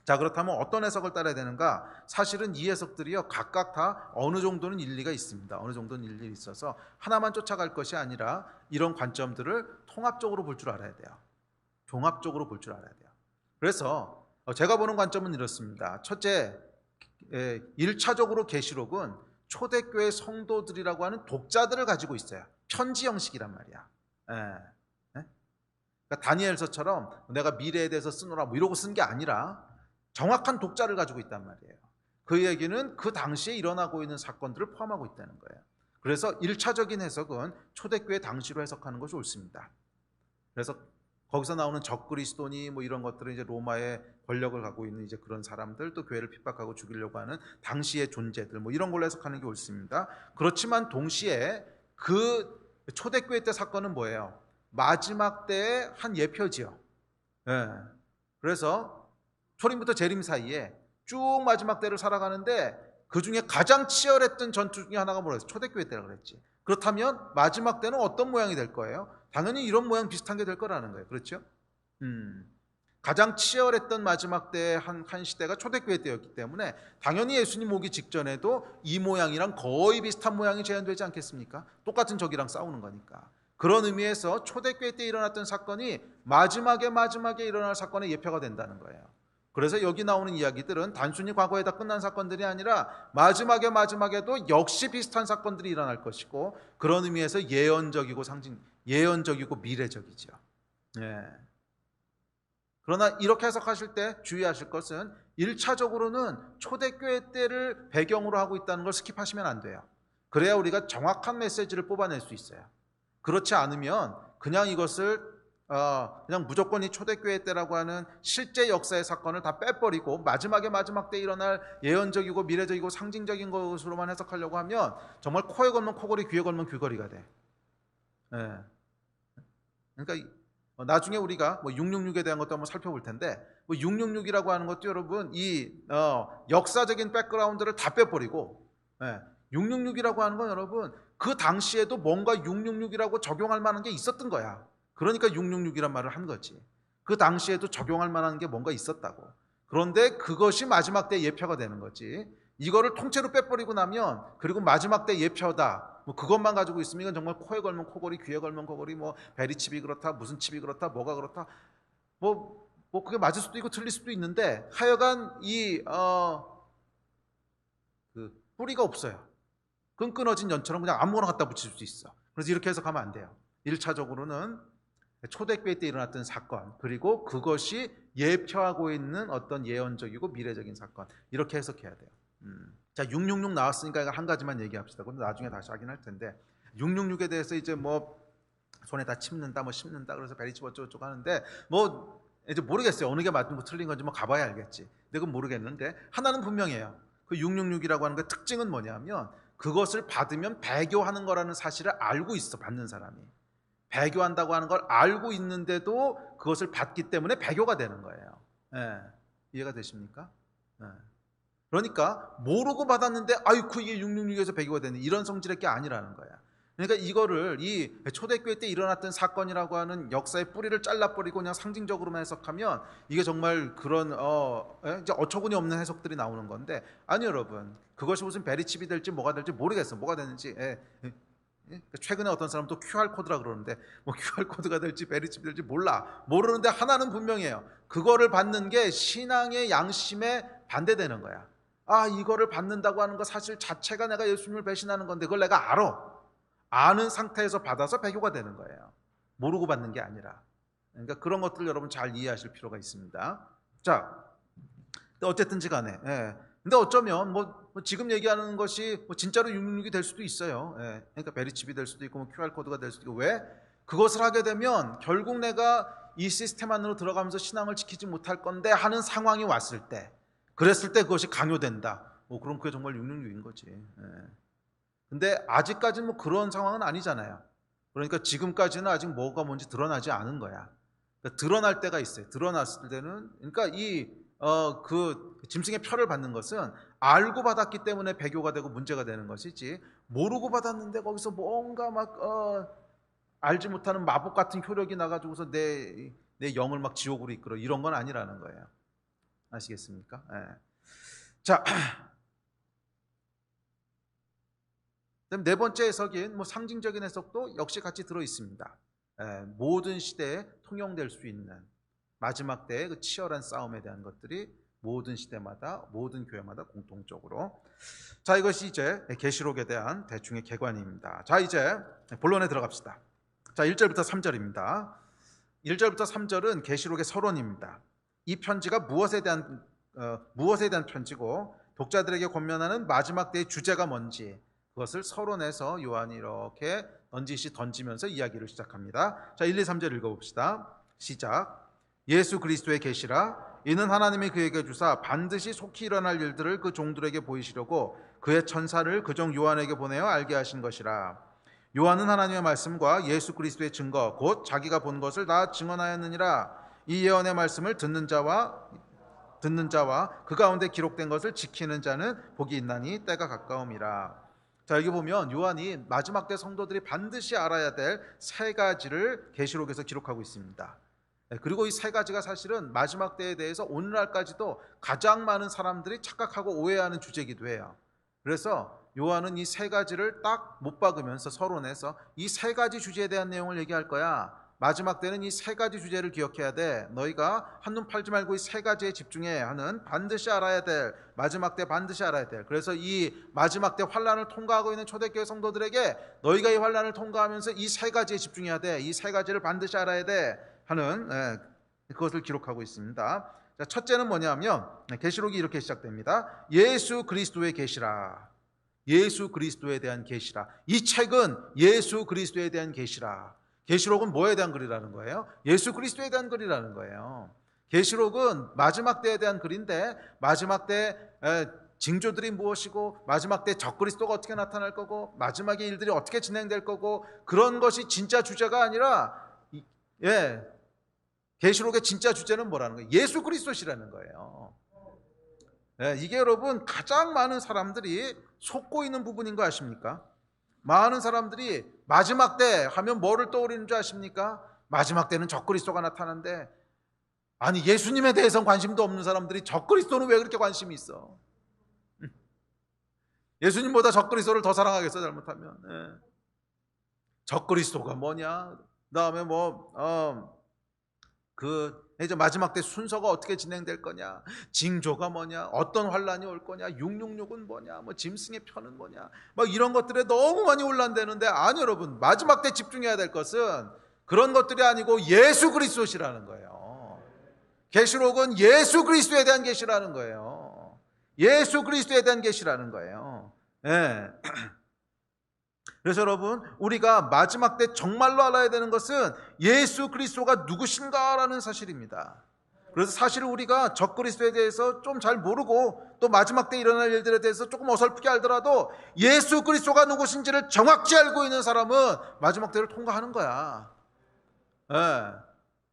자, 그렇다면 어떤 해석을 따라야 되는가? 사실은 이 해석들이요, 각각 다 어느 정도는 일리가 있습니다. 어느 정도는 일리 있어서 하나만 쫓아갈 것이 아니라 이런 관점들을 통합적으로 볼 줄 알아야 돼요. 종합적으로 볼 줄 알아야 돼요. 그래서 제가 보는 관점은 이렇습니다. 첫째, 1차적으로 계시록은 초대교회 성도들이라고 하는 독자들을 가지고 있어요. 편지 형식이란 말이야. 그러니까 다니엘서처럼 내가 미래에 대해서 쓰노라 뭐 이러고 쓴 게 아니라 정확한 독자를 가지고 있단 말이에요. 그 얘기는 그 당시에 일어나고 있는 사건들을 포함하고 있다는 거예요. 그래서 1차적인 해석은 초대교회 당시로 해석하는 것이 옳습니다. 그래서 거기서 나오는 적그리스도니 뭐 이런 것들은 이제 로마의 권력을 갖고 있는 이제 그런 사람들, 또 교회를 핍박하고 죽이려고 하는 당시의 존재들, 뭐 이런 걸로 해석하는 게 옳습니다. 그렇지만 동시에 그 초대교회 때 사건은 뭐예요? 마지막 때의 한 예표지요. 그래서 초림부터 재림 사이에 쭉 마지막 때를 살아가는데 그 중에 가장 치열했던 전투 중에 하나가 뭐랬어? 초대교회 때라 그랬지. 그렇다면 마지막 때는 어떤 모양이 될 거예요? 당연히 이런 모양 비슷한 게 될 거라는 거예요. 그렇죠? 가장 치열했던 마지막 때의 한 시대가 초대교회 때였기 때문에 당연히 예수님 오기 직전에도 이 모양이랑 거의 비슷한 모양이 재현되지 않겠습니까? 똑같은 적이랑 싸우는 거니까. 그런 의미에서 초대교회 때 일어났던 사건이 마지막에 일어날 사건의 예표가 된다는 거예요. 그래서 여기 나오는 이야기들은 단순히 과거에다 끝난 사건들이 아니라 마지막에도 역시 비슷한 사건들이 일어날 것이고, 그런 의미에서 예언적이고 미래적이죠. 그러나 이렇게 해석하실 때 주의하실 것은 1차적으로는 초대교회 때를 배경으로 하고 있다는 걸 스킵하시면 안 돼요. 그래야 우리가 정확한 메시지를 뽑아낼 수 있어요. 그렇지 않으면 그냥 이것을 그냥 무조건 이 초대교회 때라고 하는 실제 역사의 사건을 다 빼버리고 마지막 때 일어날 예언적이고 미래적이고 상징적인 것으로만 해석하려고 하면 정말 코에 걸면 코걸이, 귀에 걸면 귀걸이가 돼. 그러니까 나중에 우리가 뭐 666에 대한 것도 한번 살펴볼 텐데, 뭐 666이라고 하는 것도 여러분 이 역사적인 백그라운드를 다 빼버리고 666이라고 하는 건 여러분 그 당시에도 뭔가 666이라고 적용할 만한 게 있었던 거야. 그러니까 666이란 말을 한 거지. 그 당시에도 적용할 만한 게 뭔가 있었다고. 그런데 그것이 마지막 때 예표가 되는 거지. 이거를 통째로 빼버리고 나면, 그리고 마지막 때 예표다, 뭐 그것만 가지고 있으면 이건 정말 코에 걸면 코걸이, 귀에 걸면 코걸이, 뭐 베리칩이 그렇다, 무슨 칩이 그렇다, 뭐가 그렇다, 뭐 그게 맞을 수도 있고 틀릴 수도 있는데 하여간 그 뿌리가 없어요. 끈끈어진 연처럼 그냥 아무거나 갖다 붙일 수 있어. 그래서 이렇게 해서 가면 안 돼요. 1차적으로는 초대교회 때 일어났던 사건, 그리고 그것이 예표하고 있는 어떤 예언적이고 미래적인 사건, 이렇게 해석해야 돼요. 자, 666 나왔으니까 이거 한 가지만 얘기합시다. 근데 나중에 다시 하긴 할 텐데, 666에 대해서 이제 뭐 손에다 칩는다, 뭐 심는다, 그래서 베리칩 어쩌고저쩌고 하는데, 뭐 이제 모르겠어요. 어느 게 맞는 거 틀린 건지 뭐 가봐야 알겠지. 근데 그건 모르겠는데 하나는 분명해요. 그 666이라고 하는 그 특징은 뭐냐면, 그것을 받으면 배교하는 거라는 사실을 알고 있어, 받는 사람이. 배교한다고 하는 걸 알고 있는데도 그것을 받기 때문에 배교가 되는 거예요. 예, 이해가 되십니까? 예. 그러니까 모르고 받았는데 아이쿠 이게 666에서 배교가 되는 이런 성질의 게 아니라는 거야. 그러니까 이거를 이 초대교회 때 일어났던 사건이라고 하는 역사의 뿌리를 잘라버리고 그냥 상징적으로만 해석하면 이게 정말 그런 이제 어처구니 없는 해석들이 나오는 건데, 아니요 여러분, 그것이 무슨 베리칩이 될지 뭐가 될지 모르겠어. 뭐가 되는지. 최근에 어떤 사람은 또 QR코드라 그러는데, 뭐 QR코드가 될지 베리칩이 될지 모르는데 하나는 분명해요. 그거를 받는 게 신앙의 양심에 반대되는 거야. 아, 이거를 받는다고 하는 거 사실 자체가 내가 예수님을 배신하는 건데 그걸 내가 아는 상태에서 받아서 배교가 되는 거예요. 모르고 받는 게 아니라. 그러니까 그런 것들 여러분 잘 이해하실 필요가 있습니다. 자, 어쨌든지 간에, 근데 어쩌면 뭐 지금 얘기하는 것이 뭐 진짜로 666이 될 수도 있어요. 그러니까 베리칩이 될 수도 있고 뭐 QR코드가 될 수도 있고. 왜? 그것을 하게 되면 결국 내가 이 시스템 안으로 들어가면서 신앙을 지키지 못할 건데 하는 상황이 왔을 때, 그랬을 때 그것이 강요된다. 그럼 그게 정말 666인 거지. 근데 아직까지는 뭐 그런 상황은 아니잖아요. 그러니까 지금까지는 아직 뭐가 뭔지 드러나지 않은 거야. 그러니까 드러날 때가 있어요. 드러났을 때는, 그러니까 그 짐승의 표를 받는 것은 알고 받았기 때문에 배교가 되고 문제가 되는 것이지, 모르고 받았는데 거기서 뭔가 막 알지 못하는 마법 같은 효력이 나가지고서 내 영을 막 지옥으로 이끌어, 이런 건 아니라는 거예요. 아시겠습니까? 자, 네 번째 해석인 뭐 상징적인 해석도 역시 같이 들어 있습니다. 모든 시대에 통용될 수 있는 마지막 때의 그 치열한 싸움에 대한 것들이 모든 시대마다 모든 교회마다 공통적으로. 자, 이것이 이제 계시록에 대한 대충의 개관입니다. 자, 이제 본론에 들어갑시다. 자, 1절부터 3절입니다. 1절부터 3절은 계시록의 서론입니다. 이 편지가 무엇에 대한 편지고 독자들에게 권면하는 마지막 때의 주제가 뭔지, 그것을 서론에서 요한이 이렇게 던지면서 이야기를 시작합니다. 자, 1, 2, 3절 읽어봅시다. 시작. 예수 그리스도의 계시라. 이는 하나님이 그에게 주사 반드시 속히 일어날 일들을 그 종들에게 보이시려고 그의 천사를 그종 요한에게 보내어 알게 하신 것이라. 요한은 하나님의 말씀과 예수 그리스도의 증거 곧 자기가 본 것을 다 증언하였느니라. 이 예언의 말씀을 듣는 자와 그 가운데 기록된 것을 지키는 자는 복이 있나니 때가 가까움이라. 자, 여기 보면 요한이 마지막 때 성도들이 반드시 알아야 될 세 가지를 계시록에서 기록하고 있습니다. 그리고 이 세 가지가 사실은 마지막 때에 대해서 오늘날까지도 가장 많은 사람들이 착각하고 오해하는 주제이기도 해요. 그래서 요한은 이 세 가지를 딱 못 박으면서 서론에서 이 세 가지 주제에 대한 내용을 얘기할 거야. 마지막 때는 이 세 가지 주제를 기억해야 돼. 너희가 한눈 팔지 말고 이 세 가지에 집중해 하는, 반드시 알아야 될, 마지막 때 반드시 알아야 될. 그래서 이 마지막 때 환난을 통과하고 있는 초대교회 성도들에게 너희가 이 환난을 통과하면서 이 세 가지에 집중해야 돼. 이 세 가지를 반드시 알아야 돼 하는 그것을 기록하고 있습니다. 자, 첫째는 뭐냐면 계시록이 이렇게 시작됩니다. 예수 그리스도의 계시라. 예수 그리스도에 대한 계시라. 이 책은 예수 그리스도에 대한 계시라. 계시록은 뭐에 대한 글이라는 거예요? 예수 그리스도에 대한 글이라는 거예요. 계시록은 마지막 때에 대한 글인데, 마지막 때 징조들이 무엇이고, 마지막 때 적그리스도가 어떻게 나타날 거고, 마지막의 일들이 어떻게 진행될 거고, 그런 것이 진짜 주제가 아니라, 계시록의 진짜 주제는 뭐라는 거예요? 예수 그리스도시라는 거예요. 이게 여러분 가장 많은 사람들이 속고 있는 부분인 거 아십니까? 많은 사람들이 마지막 때 하면 뭐를 떠올리는 줄 아십니까? 마지막 때는 적그리스도가 나타나는데, 아니 예수님에 대해서는 관심도 없는 사람들이 적그리스도는 왜 그렇게 관심이 있어? 예수님보다 적그리스도를 더 사랑하겠어 잘못하면. 적그리스도가 뭐냐? 그다음에 이제 마지막 때 순서가 어떻게 진행될 거냐, 징조가 뭐냐, 어떤 환란이 올 거냐, 666은 뭐냐, 뭐 짐승의 편은 뭐냐, 막 이런 것들에 너무 많이 혼란되는데, 아니 여러분, 마지막 때 집중해야 될 것은 그런 것들이 아니고 예수 그리스도시라는 거예요. 계시록은 예수 그리스도에 대한 계시라는 거예요. 예수 그리스도에 대한 계시라는 거예요. 예. 그래서 여러분, 우리가 마지막 때 정말로 알아야 되는 것은 예수 그리스도가 누구신가라는 사실입니다. 그래서 사실 우리가 적그리스도에 대해서 좀 잘 모르고 또 마지막 때 일어날 일들에 대해서 조금 어설프게 알더라도 예수 그리스도가 누구신지를 정확히 알고 있는 사람은 마지막 때를 통과하는 거야. 예.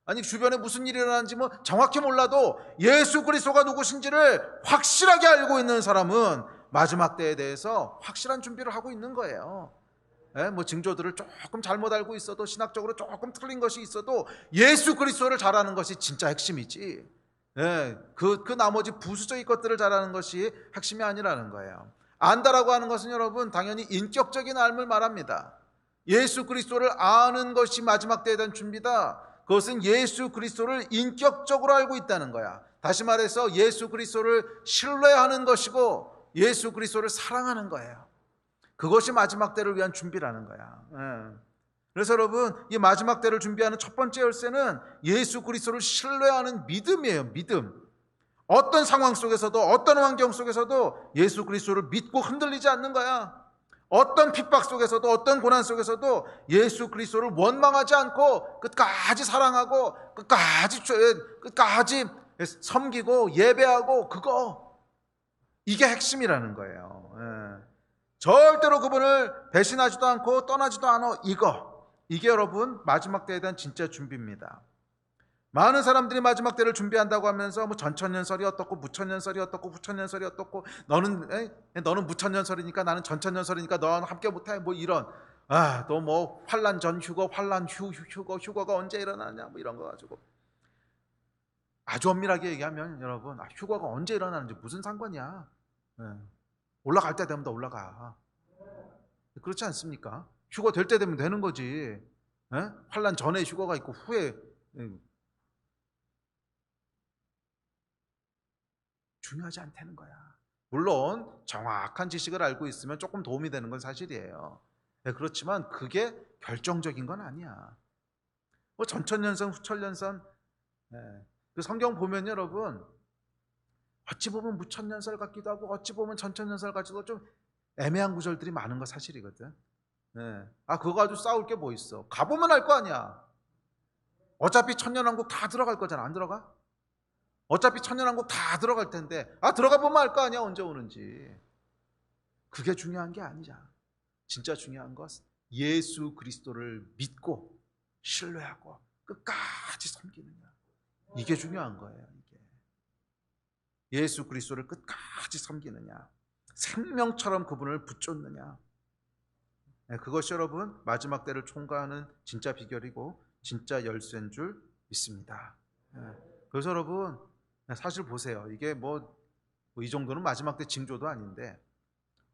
아니 주변에 무슨 일이 일어나는지 뭐 정확히 몰라도 예수 그리스도가 누구신지를 확실하게 알고 있는 사람은 마지막 때에 대해서 확실한 준비를 하고 있는 거예요. 뭐 징조들을 조금 잘못 알고 있어도, 신학적으로 조금 틀린 것이 있어도 예수 그리스도를 잘 아는 것이 진짜 핵심이지, 그 나머지 부수적인 것들을 잘 아는 것이 핵심이 아니라는 거예요. 안다라고 하는 것은 여러분 당연히 인격적인 알을 말합니다. 예수 그리스도를 아는 것이 마지막 때에 대한 준비다. 그것은 예수 그리스도를 인격적으로 알고 있다는 거야. 다시 말해서 예수 그리스도를 신뢰하는 것이고 예수 그리스도를 사랑하는 거예요. 그것이 마지막 때를 위한 준비라는 거야. 그래서 여러분, 이 마지막 때를 준비하는 첫 번째 열쇠는 예수 그리스도를 신뢰하는 믿음이에요. 믿음. 어떤 상황 속에서도, 어떤 환경 속에서도 예수 그리스도를 믿고 흔들리지 않는 거야. 어떤 핍박 속에서도, 어떤 고난 속에서도 예수 그리스도를 원망하지 않고 끝까지 사랑하고 끝까지 섬기고 예배하고, 이게 핵심이라는 거예요. 절대로 그분을 배신하지도 않고 떠나지도 않아. 이게 여러분 마지막 때에 대한 진짜 준비입니다. 많은 사람들이 마지막 때를 준비한다고 하면서 뭐 전천년설이 어떻고 무천년설이 어떻고 후천년설이 어떻고, 너는 무천년설이니까 나는 전천년설이니까 너는 함께 못해, 뭐 이런, 또 뭐 환란 전 휴거, 환란 휴거가 언제 일어나냐, 뭐 이런 거 가지고 아주 엄밀하게 얘기하면 여러분, 휴거가 언제 일어나는지 무슨 상관이야. 올라갈 때 되면 다 올라가. 그렇지 않습니까? 휴거 될 때 되면 되는 거지. 환란 전에 휴거가 있고 후에, 중요하지 않다는 거야. 물론 정확한 지식을 알고 있으면 조금 도움이 되는 건 사실이에요. 그렇지만 그게 결정적인 건 아니야. 뭐 전천년선, 후천년선, 그 성경 보면 여러분, 어찌 보면 무천년설 같기도 하고 어찌 보면 전천년설 같기도 하고 좀 애매한 구절들이 많은 거 사실이거든. 그거 가지고 싸울 게 뭐 있어. 가보면 알 거 아니야. 어차피 천년왕국 다 들어갈 거잖아. 안 들어가? 어차피 천년왕국 다 들어갈 텐데 들어가 보면 알 거 아니야, 언제 오는지. 그게 중요한 게 아니잖아. 진짜 중요한 것은 예수 그리스도를 믿고 신뢰하고 끝까지 섬기느냐, 이게 중요한 거예요. 예수 그리스도를 끝까지 섬기느냐, 생명처럼 그분을 붙잡느냐, 그것이 여러분 마지막 때를 총괄하는 진짜 비결이고 진짜 열쇠인 줄 믿습니다. 그래서 여러분 사실 보세요. 이게 뭐 이 정도는 마지막 때 징조도 아닌데,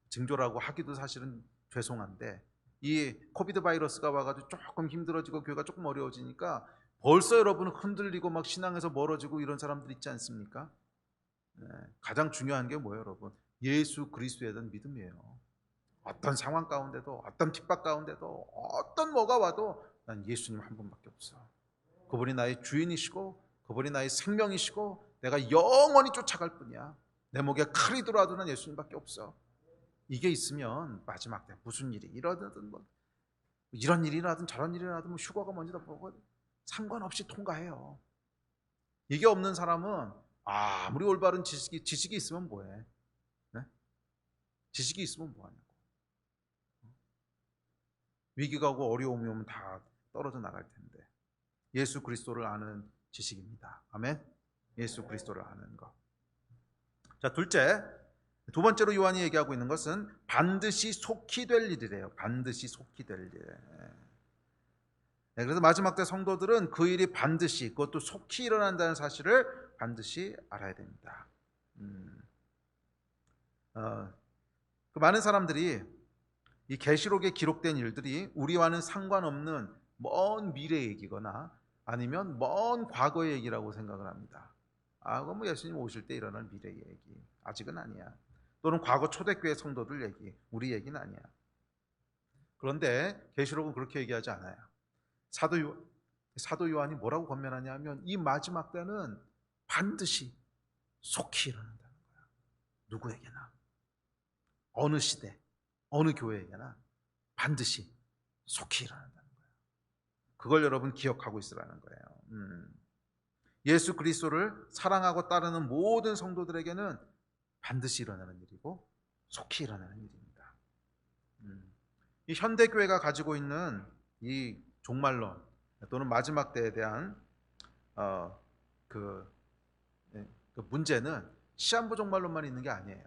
징조라고 하기도 사실은 죄송한데, 이 코비드 바이러스가 와가지고 조금 힘들어지고 교회가 조금 어려워지니까 벌써 여러분은 흔들리고 막 신앙에서 멀어지고 이런 사람들 있지 않습니까? 가장 중요한 게 뭐예요, 여러분? 예수 그리스도에 대한 믿음이에요. 어떤 상황 가운데도, 어떤 핍박 가운데도, 어떤 뭐가 와도 난 예수님 한 분밖에 없어. 그분이 나의 주인이시고 그분이 나의 생명이시고 내가 영원히 쫓아갈 뿐이야. 내 목에 칼이 들어와도 난 예수님밖에 없어. 이게 있으면 마지막 때 무슨 일이 일어나든 뭐 이런 일이 일어나든 저런 일이 일어나든 뭐 휴거가 뭔지도 모르고 상관없이 통과해요. 이게 없는 사람은 아무리 올바른 지식이 있으면 뭐해? 지식이 있으면 뭐하냐고. 위기가 오고 어려움이 오면 다 떨어져 나갈 텐데. 예수 그리스도를 아는 지식입니다. 아멘. 예수 그리스도를 아는 것. 자, 두 번째로 요한이 얘기하고 있는 것은 반드시 속히 될 일이래요. 반드시 속히 될 일. 그래서 마지막 때 성도들은 그 일이 반드시, 그것도 속히 일어난다는 사실을 반드시 알아야 됩니다. 그 많은 사람들이 이 계시록에 기록된 일들이 우리와는 상관없는 먼 미래 얘기거나 아니면 먼 과거의 얘기라고 생각을 합니다. 그건 뭐 예수님 오실 때 일어날 미래의 얘기. 아직은 아니야. 또는 과거 초대교회 성도들 얘기. 우리 얘기는 아니야. 그런데 계시록은 그렇게 얘기하지 않아요. 사도 요한이 뭐라고 권면하냐 하면 이 마지막 때는 반드시 속히 일어난다는 거야. 누구에게나, 어느 시대, 어느 교회에게나 반드시 속히 일어난다는 거예요. 그걸 여러분 기억하고 있으라는 거예요. 예수 그리스도를 사랑하고 따르는 모든 성도들에게는 반드시 일어나는 일이고 속히 일어나는 일입니다. 이 현대교회가 가지고 있는 이 종말론 또는 마지막 때에 대한 그 문제는 시한부 종말론만 있는 게 아니에요.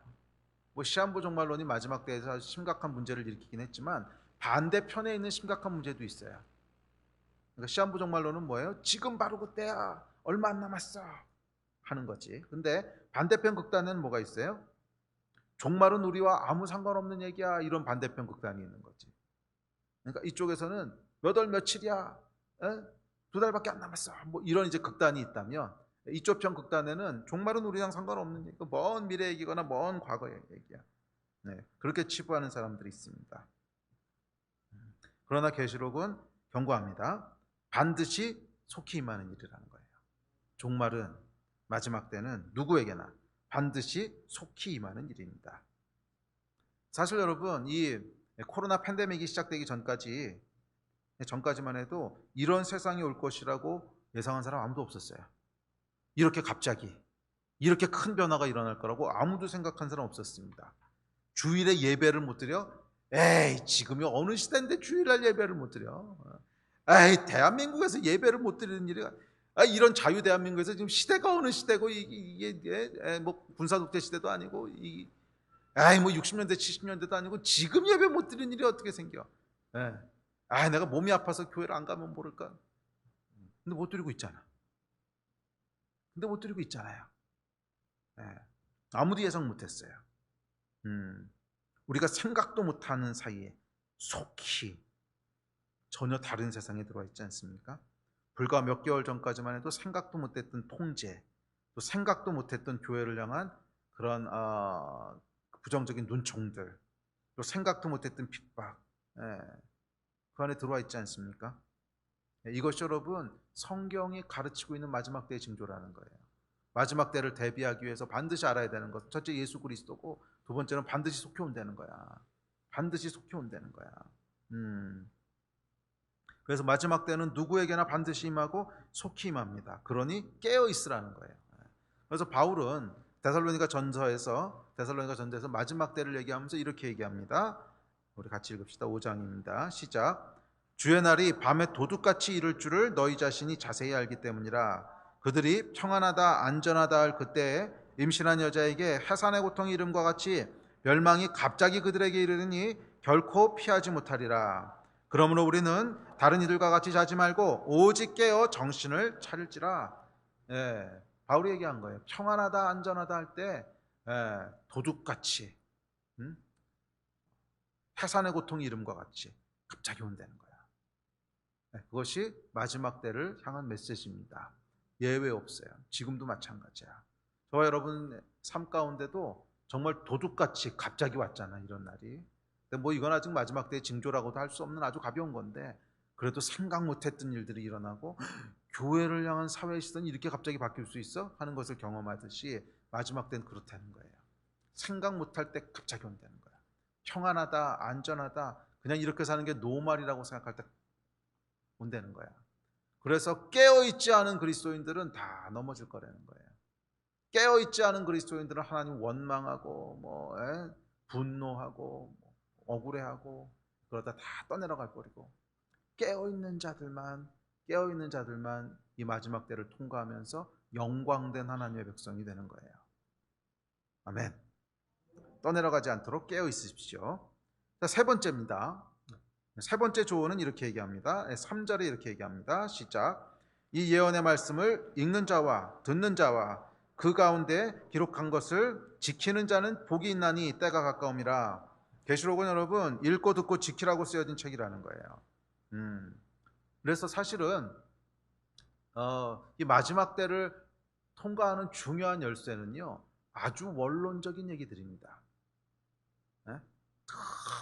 뭐 시한부 종말론이 마지막 때에서 심각한 문제를 일으키긴 했지만 반대편에 있는 심각한 문제도 있어요. 그러니까 시한부 종말론은 뭐예요? 지금 바로 그때야, 얼마 안 남았어 하는 거지. 근데 반대편 극단에는 뭐가 있어요? 종말은 우리와 아무 상관없는 얘기야, 이런 반대편 극단이 있는 거지. 그러니까 이쪽에서는 몇 월 며칠이야, 2달밖에 안 남았어, 뭐 이런 이제 극단이 있다면, 이쪽 편 극단에는 종말은 우리랑 상관없는 얘기, 먼 미래 얘기거나 먼 과거의 얘기야. 그렇게 치부하는 사람들이 있습니다. 그러나 계시록은 경고합니다. 반드시 속히 임하는 일이라는 거예요. 종말은, 마지막 때는 누구에게나 반드시 속히 임하는 일입니다. 사실 여러분, 이 코로나 팬데믹이 시작되기 전까지만 해도 이런 세상이 올 것이라고 예상한 사람 아무도 없었어요. 이렇게 갑자기 이렇게 큰 변화가 일어날 거라고 아무도 생각한 사람 없었습니다. 주일에 예배를 못 드려? 에이, 지금이 어느 시대인데 주일날 예배를 못 드려? 에이, 대한민국에서 예배를 못 드리는 일이, 이런 자유 대한민국에서 지금 시대가 어느 시대고, 이게 뭐 군사독재 시대도 아니고, 뭐 60년대 70년대도 아니고 지금 예배 못 드리는 일이 어떻게 생겨? 내가 몸이 아파서 교회를 안 가면 모를까? 근데 못 드리고 있잖아. 아무도 예상 못했어요. 우리가 생각도 못하는 사이에 속히 전혀 다른 세상에 들어와 있지 않습니까? 불과 몇 개월 전까지만 해도 생각도 못했던 통제, 또 생각도 못했던 교회를 향한 그런 부정적인 눈총들, 또 생각도 못했던 핍박, 그 안에 들어와 있지 않습니까? 이것이 여러분 성경이 가르치고 있는 마지막 때의 징조라는 거예요. 마지막 때를 대비하기 위해서 반드시 알아야 되는 것, 첫째 예수 그리스도고, 두 번째는 반드시 속히 온다는 거야. 반드시 속히 온다는 거야. 그래서 마지막 때는 누구에게나 반드시 임하고 속히 임합니다. 그러니 깨어 있으라는 거예요. 그래서 바울은 데살로니가 전서에서 마지막 때를 얘기하면서 이렇게 얘기합니다. 우리 같이 읽읍시다. 5장입니다. 시작. 주의 날이 밤에 도둑같이 이를 줄을 너희 자신이 자세히 알기 때문이라. 그들이 평안하다 안전하다 할 그때에 임신한 여자에게 해산의 고통이 이름과 같이 멸망이 갑자기 그들에게 이르르니 결코 피하지 못하리라. 그러므로 우리는 다른 이들과 같이 자지 말고 오직 깨어 정신을 차릴지라. 바울이 얘기한 거예요. 평안하다 안전하다 할 때 도둑같이, 해산의 고통이 이름과 같이 갑자기 온다는 거야. 그것이 마지막 때를 향한 메시지입니다. 예외 없어요. 지금도 마찬가지야. 저와 여러분 삶 가운데도 정말 도둑같이 갑자기 왔잖아, 이런 날이. 근데 뭐 이건 아직 마지막 때의 징조라고도 할 수 없는 아주 가벼운 건데, 그래도 생각 못했던 일들이 일어나고 교회를 향한 사회의 시선이 이렇게 갑자기 바뀔 수 있어? 하는 것을 경험하듯이 마지막 때는 그렇다는 거예요. 생각 못할 때 갑자기 온다는 거야. 평안하다 안전하다 그냥 이렇게 사는 게 노말이라고 생각할 때 온다는 거야. 그래서 깨어있지 않은 그리스도인들은 다 넘어질 거라는 거예요. 깨어있지 않은 그리스도인들은 하나님 원망하고 분노하고 억울해하고 그러다 다 떠내려갈 거리고, 깨어있는 자들만 이 마지막 때를 통과하면서 영광된 하나님의 백성이 되는 거예요. 아멘. 떠내려가지 않도록 깨어 있으십시오. 자, 세 번째입니다. 세 번째 조언은 이렇게 얘기합니다. 3절에 이렇게 얘기합니다. 시작. 이 예언의 말씀을 읽는 자와 듣는 자와 그 가운데 기록한 것을 지키는 자는 복이 있나니 때가 가까움이라. 계시록은 여러분 읽고 듣고 지키라고 쓰여진 책이라는 거예요. 그래서 사실은 이 마지막 때를 통과하는 중요한 열쇠는요, 아주 원론적인 얘기들입니다. 예?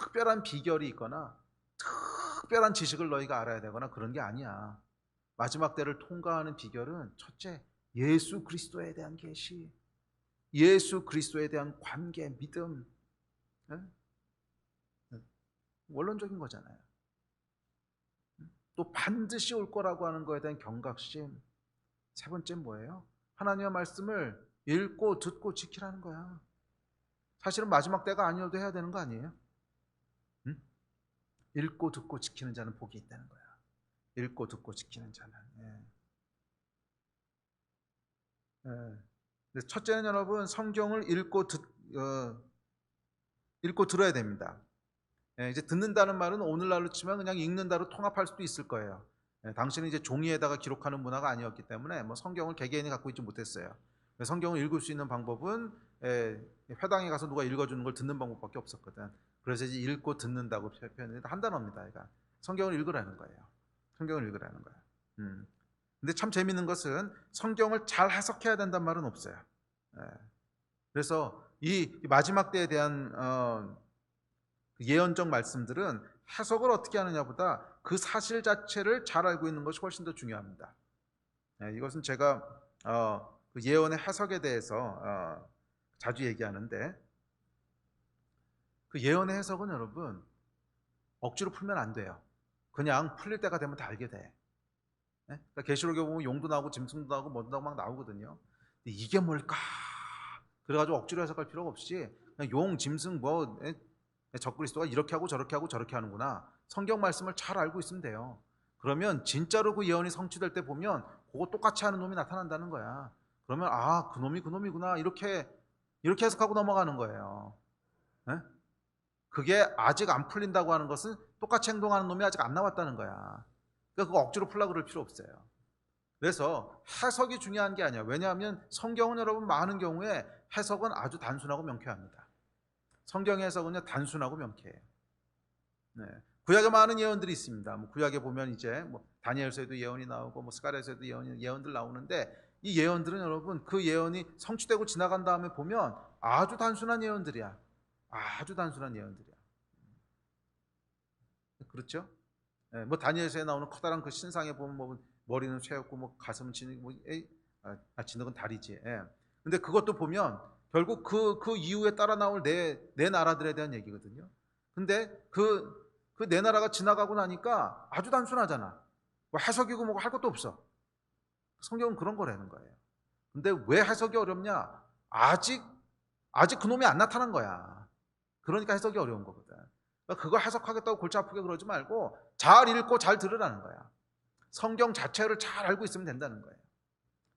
특별한 비결이 있거나 특별한 지식을 너희가 알아야 되거나 그런 게 아니야. 마지막 때를 통과하는 비결은 첫째, 예수 그리스도에 대한 계시, 예수 그리스도에 대한 관계, 믿음. 예? 원론적인 거잖아요. 또 반드시 올 거라고 하는 거에 대한 경각심. 세 번째 뭐예요? 하나님의 말씀을 읽고 듣고 지키라는 거야. 사실은 마지막 때가 아니어도 해야 되는 거 아니에요? 응? 읽고 듣고 지키는 자는 복이 있다는 거야. 읽고 듣고 지키는 자는. 첫째는 여러분, 성경을 읽고 들어야 됩니다. 이제 듣는다는 말은 오늘날로 치면 그냥 읽는다로 통합할 수도 있을 거예요. 당신은 이제 종이에다가 기록하는 문화가 아니었기 때문에 뭐 성경을 개개인이 갖고 있지 못했어요. 성경을 읽을 수 있는 방법은 회당에 가서 누가 읽어주는 걸 듣는 방법밖에 없었거든. 그래서 이제 읽고 듣는다고 표현했는데 한 단어입니다. 그러니까 성경을 읽으라는 거예요. 성경을 읽으라는 거예요. 근데 참 재밌는 것은 성경을 잘 해석해야 된다는 말은 없어요. 그래서 이 마지막 때에 대한 예언적 말씀들은 해석을 어떻게 하느냐보다 그 사실 자체를 잘 알고 있는 것이 훨씬 더 중요합니다. 이것은 제가 그 예언의 해석에 대해서 자주 얘기하는데, 그 예언의 해석은 여러분 억지로 풀면 안 돼요. 그냥 풀릴 때가 되면 다 알게 돼. 그러니까 계시록에 보면 용도 나오고 짐승도 나오고 뭐도 나오고 막 나오거든요. 근데 이게 뭘까? 그래가지고 억지로 해석할 필요가 없이 그냥 용, 짐승, 뭐 적그리스도가 이렇게 하고 저렇게 하고 저렇게 하는구나. 성경 말씀을 잘 알고 있으면 돼요. 그러면 진짜로 그 예언이 성취될 때 보면 그거 똑같이 하는 놈이 나타난다는 거야. 그러면 그 놈이 그 놈이구나. 이렇게 해석하고 넘어가는 거예요. 그게 아직 안 풀린다고 하는 것은 똑같이 행동하는 놈이 아직 안 나왔다는 거야. 그러니까 그거 억지로 풀려고 그럴 필요 없어요. 그래서 해석이 중요한 게 아니야. 왜냐하면 성경은 여러분 많은 경우에 해석은 아주 단순하고 명쾌합니다. 성경의 해석은요 단순하고 명쾌해요. 구약에 많은 예언들이 있습니다. 뭐 구약에 보면 이제 뭐 다니엘서에도 예언이 나오고 뭐 스가랴서에도 예언들 나오는데, 이 예언들은 여러분 그 예언이 성취되고 지나간 다음에 보면 아주 단순한 예언들이야. 아주 단순한 예언들이야. 그렇죠? 뭐 다니엘서에 나오는 커다란 그 신상에 보면 뭐 머리는 쇠였고 뭐 가슴은 진흙, 뭐 진흙은 다리지. 근데 그것도 보면 결국 그 이후에 따라 나올 내 나라들에 대한 얘기거든요. 근데 그 내 나라가 지나가고 나니까 아주 단순하잖아. 뭐 해석이고 뭐고 할 것도 없어. 성경은 그런 거라는 거예요. 근데 왜 해석이 어렵냐? 아직 그놈이 안 나타난 거야. 그러니까 해석이 어려운 거거든. 그러니까 그거 해석하겠다고 골치 아프게 그러지 말고 잘 읽고 잘 들으라는 거야. 성경 자체를 잘 알고 있으면 된다는 거예요.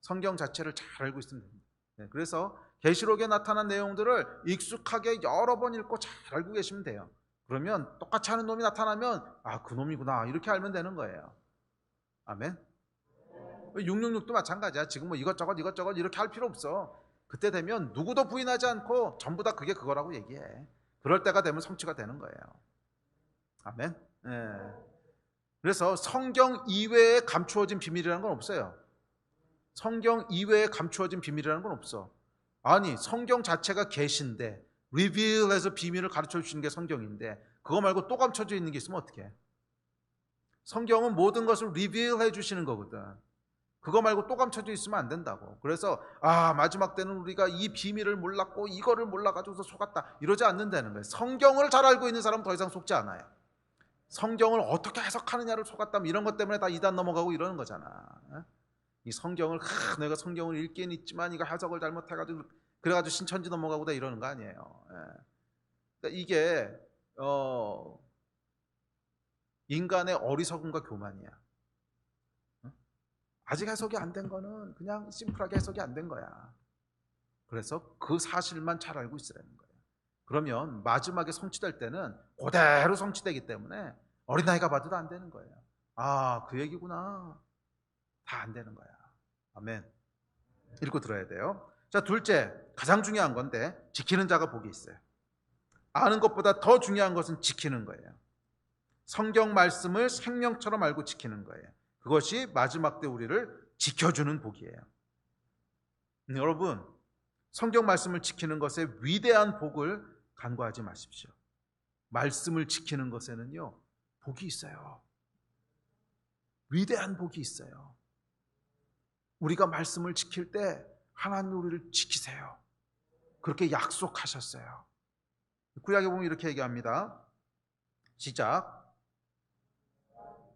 성경 자체를 잘 알고 있으면 됩니다. 그래서 계시록에 나타난 내용들을 익숙하게 여러 번 읽고 잘 알고 계시면 돼요. 그러면 똑같이 하는 놈이 나타나면 그 놈이구나 이렇게 알면 되는 거예요. 아멘. 666도 마찬가지야. 지금 뭐 이것저것 이렇게 할 필요 없어. 그때 되면 누구도 부인하지 않고 전부 다 그게 그거라고 얘기해. 그럴 때가 되면 성취가 되는 거예요. 아멘. 그래서 성경 이외에 감추어진 비밀이라는 건 없어요. 성경 이외에 감추어진 비밀이라는 건 없어. 아니 성경 자체가 계시인데 리빌해서 비밀을 가르쳐 주시는 게 성경인데 그거 말고 또 감춰져 있는 게 있으면 어떡해? 성경은 모든 것을 리빌해 주시는 거거든. 그거 말고 또 감춰져 있으면 안 된다고. 그래서 마지막 때는 우리가 이 비밀을 몰랐고 이거를 몰라가지고서 속았다 이러지 않는다는 거예요. 성경을 잘 알고 있는 사람은 더 이상 속지 않아요. 성경을 어떻게 해석하느냐를 속았다 이런 것 때문에 다 이단 넘어가고 이러는 거잖아. 이 성경을 내가 성경을 읽긴 있지만 이거 해석을 잘못해가지고 그래가지고 신천지 넘어가고 다 이러는 거 아니에요. 그러니까 이게 인간의 어리석음과 교만이야. 아직 해석이 안 된 거는 그냥 심플하게 해석이 안 된 거야. 그래서 그 사실만 잘 알고 있으라는 거예요. 그러면 마지막에 성취될 때는 그대로 성취되기 때문에 어린아이가 봐도 안 되는 거예요. 그 얘기구나. 다 안 되는 거야. 아멘. 읽고 들어야 돼요. 자, 둘째, 가장 중요한 건데 지키는 자가 복이 있어요. 아는 것보다 더 중요한 것은 지키는 거예요. 성경 말씀을 생명처럼 알고 지키는 거예요. 그것이 마지막 때 우리를 지켜주는 복이에요. 여러분, 성경 말씀을 지키는 것에 위대한 복을 간과하지 마십시오. 말씀을 지키는 것에는요, 복이 있어요. 위대한 복이 있어요. 우리가 말씀을 지킬 때 하나님 우리를 지키세요. 그렇게 약속하셨어요. 구약에 보면 이렇게 얘기합니다. 시작.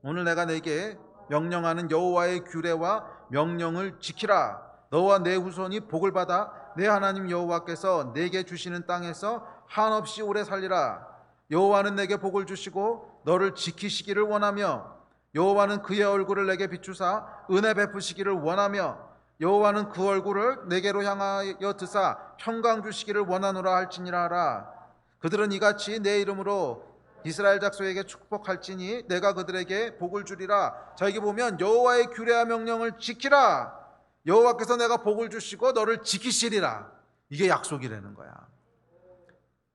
오늘 내가 내게 명령하는 여호와의 규례와 명령을 지키라. 너와 내 후손이 복을 받아 내 하나님 여호와께서 내게 주시는 땅에서 한없이 오래 살리라. 여호와는 내게 복을 주시고 너를 지키시기를 원하며 여호와는 그의 얼굴을 내게 비추사 은혜 베푸시기를 원하며 여호와는 그 얼굴을 내게로 향하여 드사 평강 주시기를 원하노라 할지니라 하라. 그들은 이같이 내 이름으로 이스라엘 족속에게 축복할지니 내가 그들에게 복을 주리라. 자, 여기 보면 여호와의 규례와 명령을 지키라. 여호와께서 내가 복을 주시고 너를 지키시리라. 이게 약속이라는 거야.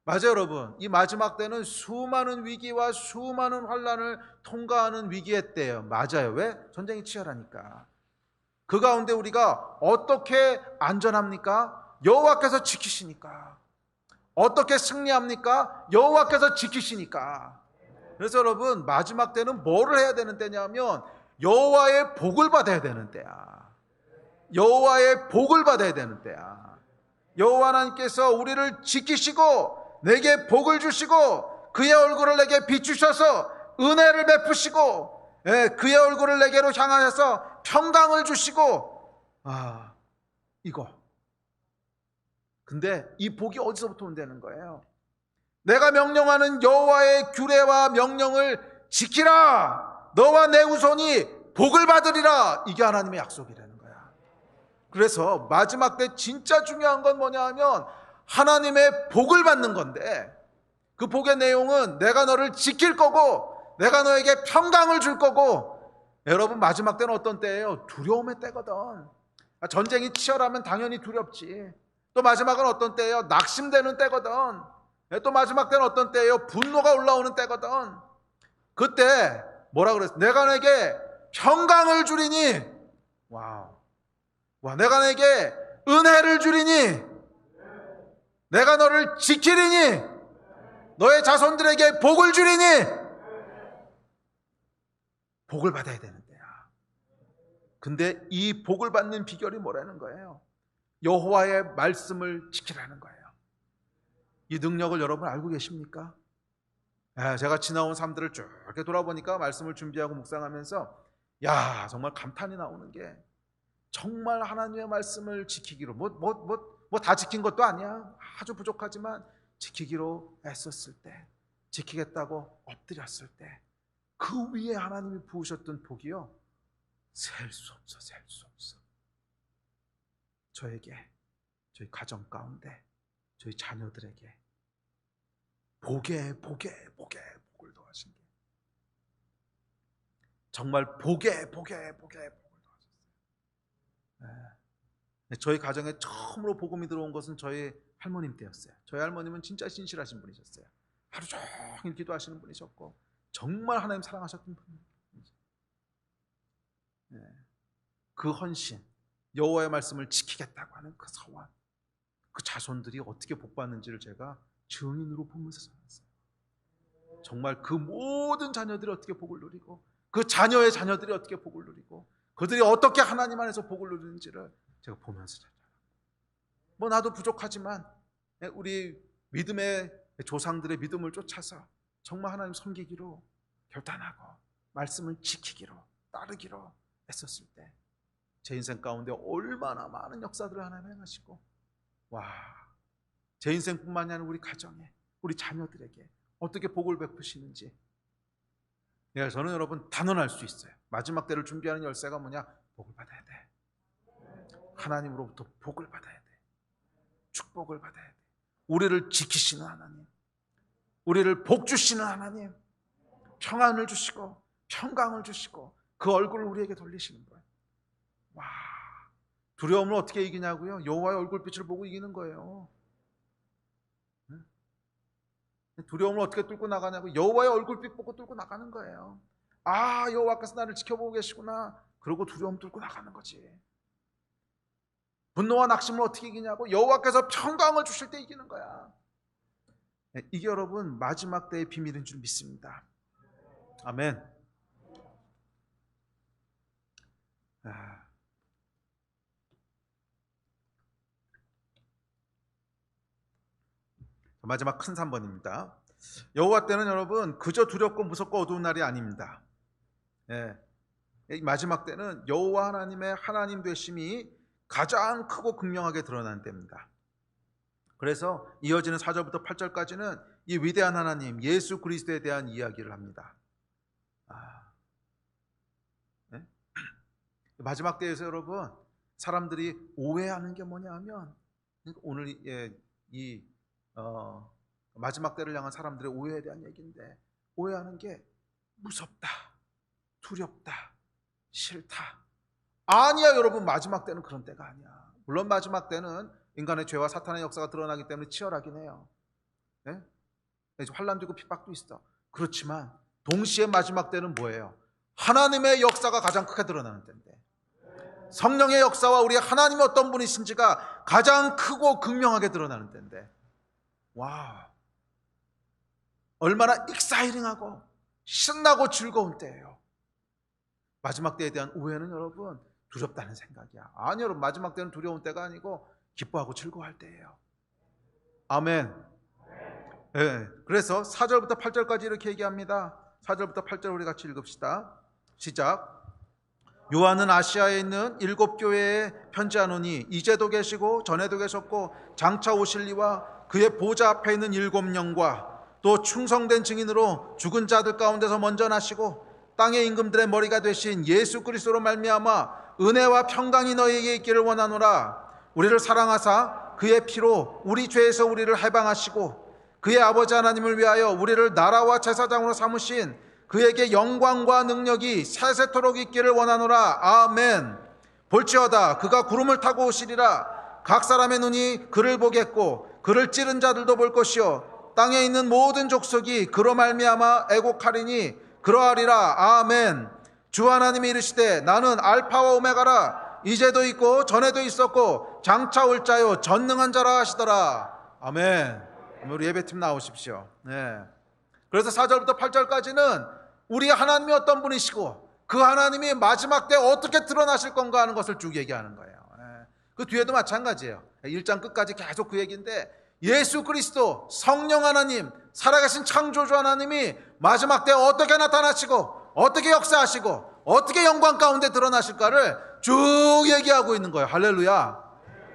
맞아요, 여러분. 이 마지막 때는 수많은 위기와 수많은 환난을 통과하는 위기의 때예요. 맞아요. 왜? 전쟁이 치열하니까. 그 가운데 우리가 어떻게 안전합니까? 여호와께서 지키시니까. 어떻게 승리합니까? 여호와께서 지키시니까. 그래서 여러분, 마지막 때는 뭐를 해야 되는 때냐면 여호와의 복을 받아야 되는 때야. 여호와의 복을 받아야 되는 때야. 여호와 하나님께서 우리를 지키시고 내게 복을 주시고 그의 얼굴을 내게 비추셔서 은혜를 베푸시고 그의 얼굴을 내게로 향하여서 평강을 주시고, 이거. 근데 이 복이 어디서부터 온다는 거예요? 내가 명령하는 여호와의 규례와 명령을 지키라. 너와 내 후손이 복을 받으리라. 이게 하나님의 약속이라는 거야. 그래서 마지막 때 진짜 중요한 건 뭐냐 하면 하나님의 복을 받는 건데, 그 복의 내용은 내가 너를 지킬 거고 내가 너에게 평강을 줄 거고. 여러분, 마지막 때는 어떤 때예요? 두려움의 때거든. 전쟁이 치열하면 당연히 두렵지. 또 마지막은 어떤 때예요? 낙심되는 때거든. 또 마지막 때는 어떤 때예요? 분노가 올라오는 때거든. 그때 뭐라 그랬어? 내가 내게 평강을 주리니, 와우. 내가 내게 은혜를 주리니, 내가 너를 지키리니, 너의 자손들에게 복을 주리니. 복을 받아야 되는 때야. 근데 이 복을 받는 비결이 뭐라는 거예요? 여호와의 말씀을 지키라는 거예요. 이 능력을 여러분 알고 계십니까? 제가 지나온 삶들을 쭉 이렇게 돌아보니까 말씀을 준비하고 묵상하면서 정말 감탄이 나오는 게, 정말 하나님의 말씀을 지키기로 다 지킨 것도 아니야. 아주 부족하지만 지키기로 애썼을 때, 지키겠다고 엎드렸을 때 그 위에 하나님이 부으셨던 복이요, 셀 수 없어. 저에게, 저희 가정 가운데, 저희 자녀들에게 복을 더하신 게, 정말 복을 더하셨어요. 저희 가정에 처음으로 복음이 들어온 것은 저희 할머님 때였어요. 저희 할머님은 진짜 신실하신 분이셨어요. 하루 종일 기도하시는 분이셨고 정말 하나님 사랑하셨던 분이셨어요. 그 헌신, 여호와의 말씀을 지키겠다고 하는 그 서원, 그 자손들이 어떻게 복받는지를 제가 증인으로 보면서 살았어요. 정말 그 모든 자녀들이 어떻게 복을 누리고, 그 자녀의 자녀들이 어떻게 복을 누리고, 그들이 어떻게 하나님 안에서 복을 누리는지를 제가 보면서 살았어요. 나도 부족하지만 우리 믿음의 조상들의 믿음을 쫓아서 정말 하나님 섬기기로 결단하고 말씀을 지키기로, 따르기로 했었을 때 제 인생 가운데 얼마나 많은 역사들을 하나님 행하시고, 제 인생뿐만이 아니라 우리 가정에, 우리 자녀들에게 어떻게 복을 베푸시는지 저는 여러분 단언할 수 있어요. 마지막 때를 준비하는 열쇠가 뭐냐? 복을 받아야 돼. 하나님으로부터 복을 받아야 돼. 축복을 받아야 돼. 우리를 지키시는 하나님, 우리를 복 주시는 하나님, 평안을 주시고 평강을 주시고 그 얼굴을 우리에게 돌리시는 거예요. 두려움을 어떻게 이기냐고요? 여호와의 얼굴빛을 보고 이기는 거예요. 두려움을 어떻게 뚫고 나가냐고? 여호와의 얼굴빛 보고 뚫고 나가는 거예요. 여호와께서 나를 지켜보고 계시구나. 그러고 두려움 뚫고 나가는 거지. 분노와 낙심을 어떻게 이기냐고? 여호와께서 평강을 주실 때 이기는 거야. 이게 여러분 마지막 때의 비밀인 줄 믿습니다. 아멘. 마지막 큰 3번입니다. 여호와 때는 여러분 그저 두렵고 무섭고 어두운 날이 아닙니다. 마지막 때는 여호와 하나님의 하나님 되심이 가장 크고 극명하게 드러나는 때입니다. 그래서 이어지는 4절부터 8절까지는 이 위대한 하나님 예수 그리스도에 대한 이야기를 합니다. 마지막 때에서 여러분 사람들이 오해하는 게 뭐냐 하면 오늘 이 마지막 때를 향한 사람들의 오해에 대한 얘기인데, 오해하는 게 무섭다, 두렵다, 싫다. 아니야 여러분, 마지막 때는 그런 때가 아니야. 물론 마지막 때는 인간의 죄와 사탄의 역사가 드러나기 때문에 치열하긴 해요. 환난도 있고 핍박도 있어. 그렇지만 동시에 마지막 때는 뭐예요? 하나님의 역사가 가장 크게 드러나는 때인데, 성령의 역사와 우리 하나님이 어떤 분이신지가 가장 크고 극명하게 드러나는 때인데, 와, 얼마나 익사이링하고 신나고 즐거운 때예요. 마지막 때에 대한 오해는 여러분 두렵다는 생각이야. 아니 여러분, 마지막 때는 두려운 때가 아니고 기뻐하고 즐거워할 때예요. 아멘. 그래서 4절부터 8절까지 이렇게 얘기합니다. 4절부터 8절 우리 같이 읽읍시다. 시작. 요한은 아시아에 있는 7 교회에 편지하노니 이제도 계시고 전에도 계셨고 장차 오실 이와 그의 보좌 앞에 있는 7 영과 또 충성된 증인으로 죽은 자들 가운데서 먼저 나시고 땅의 임금들의 머리가 되신 예수 그리스도로 말미암아 은혜와 평강이 너희에게 있기를 원하노라. 우리를 사랑하사 그의 피로 우리 죄에서 우리를 해방하시고 그의 아버지 하나님을 위하여 우리를 나라와 제사장으로 삼으신 그에게 영광과 능력이 세세토록 있기를 원하노라. 아멘. 볼지어다 그가 구름을 타고 오시리라. 각 사람의 눈이 그를 보겠고 그를 찌른 자들도 볼 것이요 땅에 있는 모든 족속이 그로 말미암아 애곡하리니 그러하리라. 아멘. 주 하나님이 이르시되 나는 알파와 오메가라. 이제도 있고 전에도 있었고 장차 올 자요 전능한 자라 하시더라. 아멘. 우리 예배팀 나오십시오. 그래서 4절부터 8절까지는 우리 하나님이 어떤 분이시고 그 하나님이 마지막 때 어떻게 드러나실 건가 하는 것을 쭉 얘기하는 거예요. 그 뒤에도 마찬가지예요. 1장 끝까지 계속 그 얘기인데, 예수 그리스도 성령 하나님, 살아계신 창조주 하나님이 마지막 때 어떻게 나타나시고 어떻게 역사하시고 어떻게 영광 가운데 드러나실까를 쭉 얘기하고 있는 거예요. 할렐루야.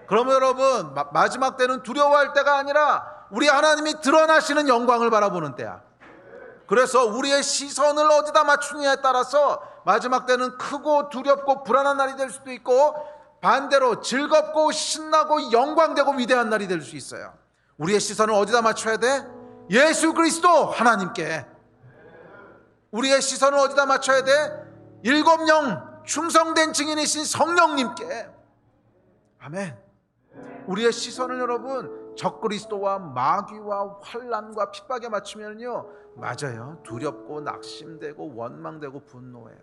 그러면 여러분, 마지막 때는 두려워할 때가 아니라 우리 하나님이 드러나시는 영광을 바라보는 때야. 그래서 우리의 시선을 어디다 맞추느냐에 따라서 마지막 때는 크고 두렵고 불안한 날이 될 수도 있고, 반대로 즐겁고 신나고 영광되고 위대한 날이 될 수 있어요. 우리의 시선을 어디다 맞춰야 돼? 예수 그리스도 하나님께. 우리의 시선을 어디다 맞춰야 돼? 7 영 충성된 증인이신 성령님께. 아멘. 우리의 시선을 여러분 적그리스도와 마귀와 환난과 핍박에 맞추면요, 맞아요, 두렵고 낙심되고 원망되고 분노해요.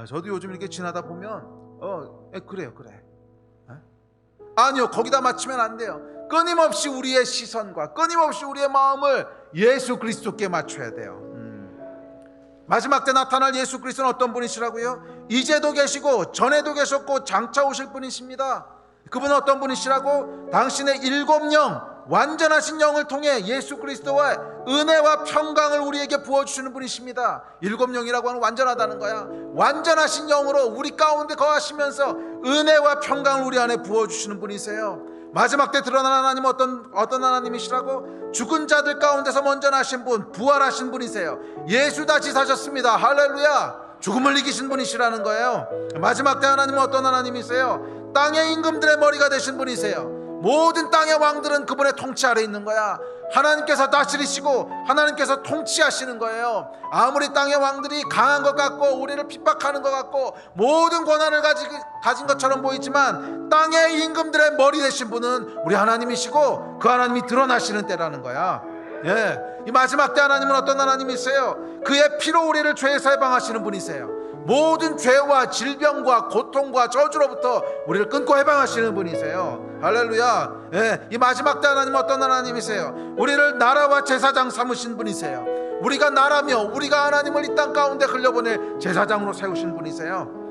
저도 요즘 이렇게 지나다 보면 그래요. 아니요, 거기다 맞추면 안 돼요. 끊임없이 우리의 시선과 끊임없이 우리의 마음을 예수 그리스도께 맞춰야 돼요. 마지막 때 나타날 예수 그리스도는 어떤 분이시라고요? 이제도 계시고 전에도 계셨고 장차 오실 분이십니다. 그분은 어떤 분이시라고? 당신의 7 영, 완전하신 영을 통해 예수 그리스도와 은혜와 평강을 우리에게 부어주시는 분이십니다. 7 영이라고 하는 완전하다는 거야. 완전하신 영으로 우리 가운데 거하시면서 은혜와 평강을 우리 안에 부어주시는 분이세요. 마지막 때 드러난 하나님은 어떤 하나님이시라고? 죽은 자들 가운데서 먼저 나신 분, 부활하신 분이세요. 예수 다시 사셨습니다. 할렐루야. 죽음을 이기신 분이시라는 거예요. 마지막 때 하나님은 어떤 하나님이세요? 땅의 임금들의 머리가 되신 분이세요. 모든 땅의 왕들은 그분의 통치 아래 있는 거야. 하나님께서 다스리시고 하나님께서 통치하시는 거예요. 아무리 땅의 왕들이 강한 것 같고 우리를 핍박하는 것 같고 모든 권한을 가진 것처럼 보이지만, 땅의 임금들의 머리 되신 분은 우리 하나님이시고 그 하나님이 드러나시는 때라는 거야. 이 마지막 때 하나님은 어떤 하나님이세요? 그의 피로 우리를 죄에서 해방하시는 분이세요. 모든 죄와 질병과 고통과 저주로부터 우리를 끊고 해방하시는 분이세요. 할렐루야. 예, 이 마지막 때 하나님 어떤 하나님이세요? 우리를 나라와 제사장 삼으신 분이세요. 우리가 나라며 우리가 하나님을 이 땅 가운데 흘려보낼 제사장으로 세우신 분이세요.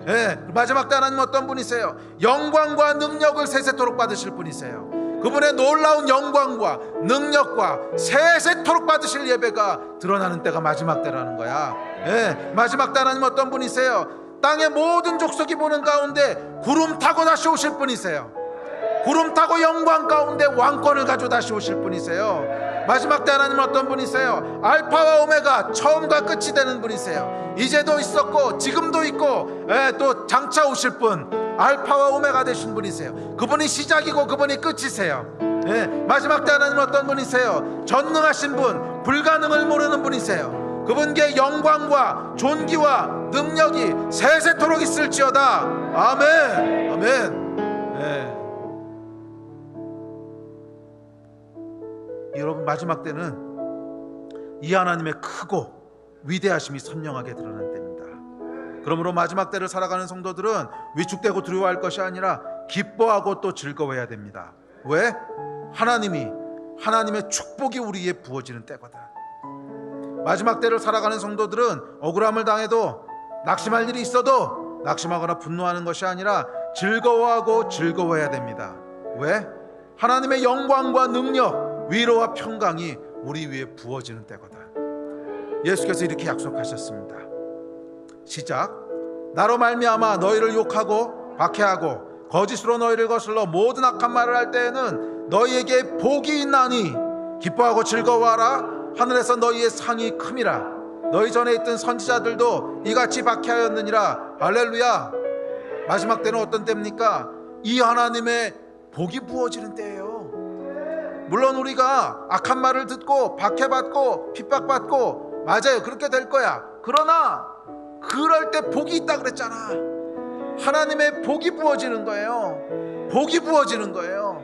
예, 마지막 때 하나님 어떤 분이세요? 영광과 능력을 세세토록 받으실 분이세요. 그분의 놀라운 영광과 능력과 세세토록 받으실 예배가 드러나는 때가 마지막 때라는 거야. 예, 마지막 때 하나님 어떤 분이세요? 땅의 모든 족속이 보는 가운데 구름 타고 다시 오실 분이세요. 구름 타고 영광 가운데 왕권을 가지고 다시 오실 분이세요. 마지막 때 하나님은 어떤 분이세요? 알파와 오메가, 처음과 끝이 되는 분이세요. 이제도 있었고 지금도 있고, 또 장차 오실 분, 알파와 오메가 되신 분이세요. 그분이 시작이고 그분이 끝이세요. 마지막 때 하나님은 어떤 분이세요? 전능하신 분, 불가능을 모르는 분이세요. 그분께 영광과 존귀와 능력이 세세토록 있을지어다. 아멘. 아멘. 여러분, 마지막 때는 이 하나님의 크고 위대하심이 선명하게 드러난 때입니다. 그러므로 마지막 때를 살아가는 성도들은 위축되고 두려워할 것이 아니라 기뻐하고 또 즐거워해야 됩니다. 왜? 하나님의 축복이 우리에 부어지는 때거든. 마지막 때를 살아가는 성도들은 억울함을 당해도, 낙심할 일이 있어도 낙심하거나 분노하는 것이 아니라 즐거워하고 즐거워해야 됩니다. 왜? 하나님의 영광과 능력, 위로와 평강이 우리 위에 부어지는 때거든. 예수께서 이렇게 약속하셨습니다. 시작. 나로 말미암아 너희를 욕하고 박해하고 거짓으로 너희를 거슬러 모든 악한 말을 할 때에는 너희에게 복이 있나니 기뻐하고 즐거워하라. 하늘에서 너희의 상이 큼이라. 너희 전에 있던 선지자들도 이같이 박해하였느니라. 할렐루야. 마지막 때는 어떤 때입니까? 이 하나님의 복이 부어지는 때예요. 물론 우리가 악한 말을 듣고 박해받고 핍박받고, 맞아요, 그렇게 될 거야. 그러나 그럴 때 복이 있다 그랬잖아. 하나님의 복이 부어지는 거예요. 복이 부어지는 거예요.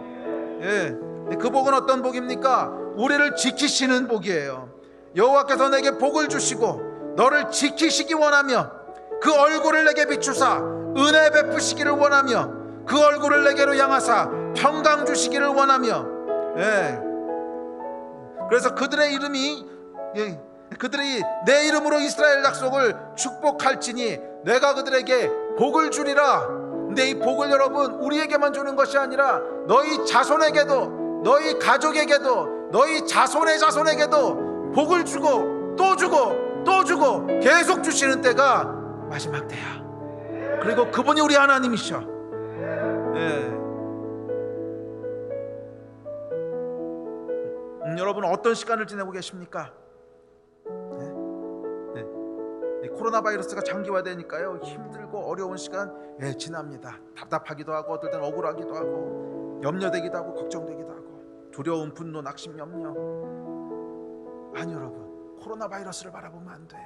예. 그 복은 어떤 복입니까? 우리를 지키시는 복이에요. 여호와께서 내게 복을 주시고 너를 지키시기 원하며 그 얼굴을 내게 비추사 은혜 베푸시기를 원하며 그 얼굴을 내게로 향하사 평강 주시기를 원하며. 예. 그래서 그들의 이름이, 그들이 내 이름으로 이스라엘 약속을 축복할지니 내가 그들에게 복을 주리라. 근데 이 복을 여러분, 우리에게만 주는 것이 아니라 너희 자손에게도, 너희 가족에게도, 너희 자손의 자손에게도 복을 주고 또 주고 또 주고 계속 주시는 때가 마지막 때야. 그리고 그분이 우리 하나님이셔. 예. 여러분, 어떤 시간을 지내고 계십니까? 코로나 바이러스가 장기화되니까요, 힘들고 어려운 시간 지납니다. 답답하기도 하고, 어떨 때는 억울하기도 하고, 염려되기도 하고, 걱정되기도 하고, 두려움, 분노, 낙심, 염려. 아니 여러분, 코로나 바이러스를 바라보면 안 돼.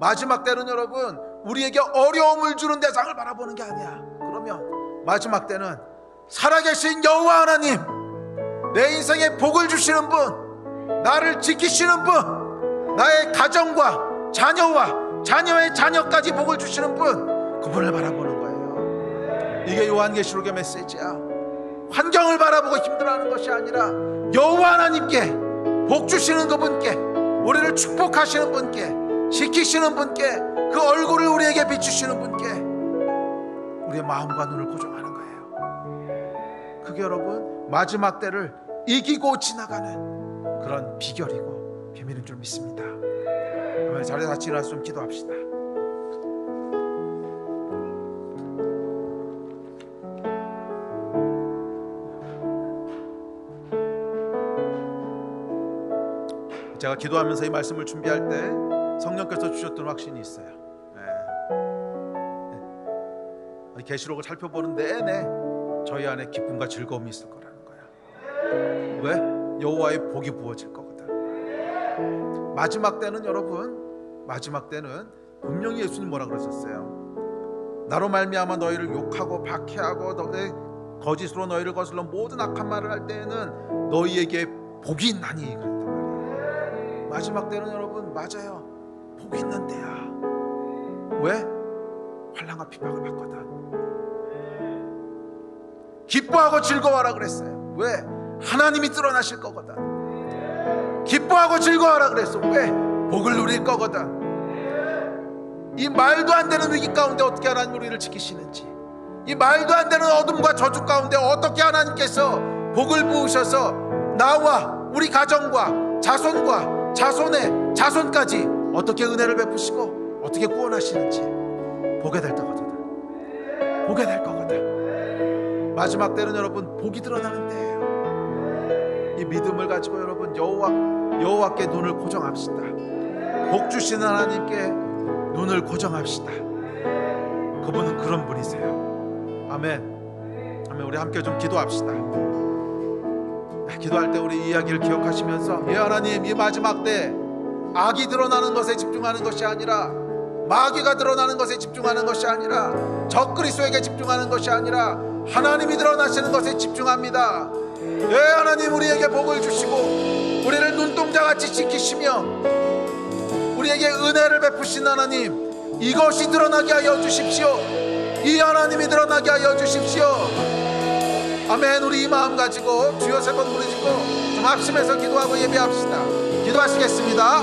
마지막 때는 여러분, 우리에게 어려움을 주는 대상을 바라보는 게 아니야. 그러면 마지막 때는 살아계신 여호와 하나님, 내 인생에 복을 주시는 분, 나를 지키시는 분, 나의 가정과 자녀와 자녀의 자녀까지 복을 주시는 분, 그분을 바라보는 거예요. 이게 요한계시록의 메시지야. 환경을 바라보고 힘들어하는 것이 아니라 여호와 하나님께, 복 주시는 그분께, 우리를 축복하시는 분께, 지키시는 분께, 그 얼굴을 우리에게 비추시는 분께 우리의 마음과 눈을 고정하는 거예요. 그게 여러분, 마지막 때를 이기고 지나가는 그런 비결이고 비밀인 줄 믿습니다. 그러면 자리에 같이 일어나서 좀 기도합시다. 제가 기도하면서 이 말씀을 준비할 때 성령께서 주셨던 확신이 있어요. 계시록을 살펴보는 내내 저희 안에 기쁨과 즐거움이 있을 거라는 거야. 왜? 여호와의 복이 부어질 거거든. 마지막 때는 여러분, 마지막 때는 분명히 예수님 뭐라 그러셨어요? 나로 말미암아 너희를 욕하고 박해하고 거짓으로 너희를 거슬러 모든 악한 말을 할 때에는 너희에게 복이 있나니 그랬단 말이에요. 마지막 때는 여러분, 맞아요, 복이 있는 때야. 왜? 환난과 핍박을 받거든. 기뻐하고 즐거워하라 그랬어요. 왜? 하나님이 드러나실 거거든. 기뻐하고 즐거워하라 그랬어. 왜? 복을 누릴 거거든. 이 말도 안 되는 위기 가운데 어떻게 하나님 우리를 지키시는지, 이 말도 안 되는 어둠과 저주 가운데 어떻게 하나님께서 복을 부으셔서 나와 우리 가정과 자손과 자손의 자손까지 어떻게 은혜를 베푸시고 어떻게 구원하시는지 보게 될 거거든. 보게 될 거거든. 마지막 때는 여러분 복이 드러나는 때예요. 이 믿음을 가지고 여러분 여호와께 눈을 고정합시다. 복 주시는 하나님께 눈을 고정합시다. 그분은 그런 분이세요. 아멘. 아멘. 우리 함께 좀 기도합시다. 기도할 때 우리 이야기를 기억하시면서, 예 하나님, 이 마지막 때 악이 드러나는 것에 집중하는 것이 아니라, 마귀가 드러나는 것에 집중하는 것이 아니라, 적그리스도에게 집중하는 것이 아니라 하나님이 드러나시는 것에 집중합니다. 예 하나님, 우리에게 복을 주시고 우리를 눈동자같이 지키시며 우리에게 은혜를 베푸신 하나님, 이것이 드러나게 하여 주십시오. 이 하나님이 드러나게 하여 주십시오. 아멘. 우리 이 마음 가지고 주여 세 번 부르짖고 좀 합심해서 기도하고 예배합시다. 기도하시겠습니다.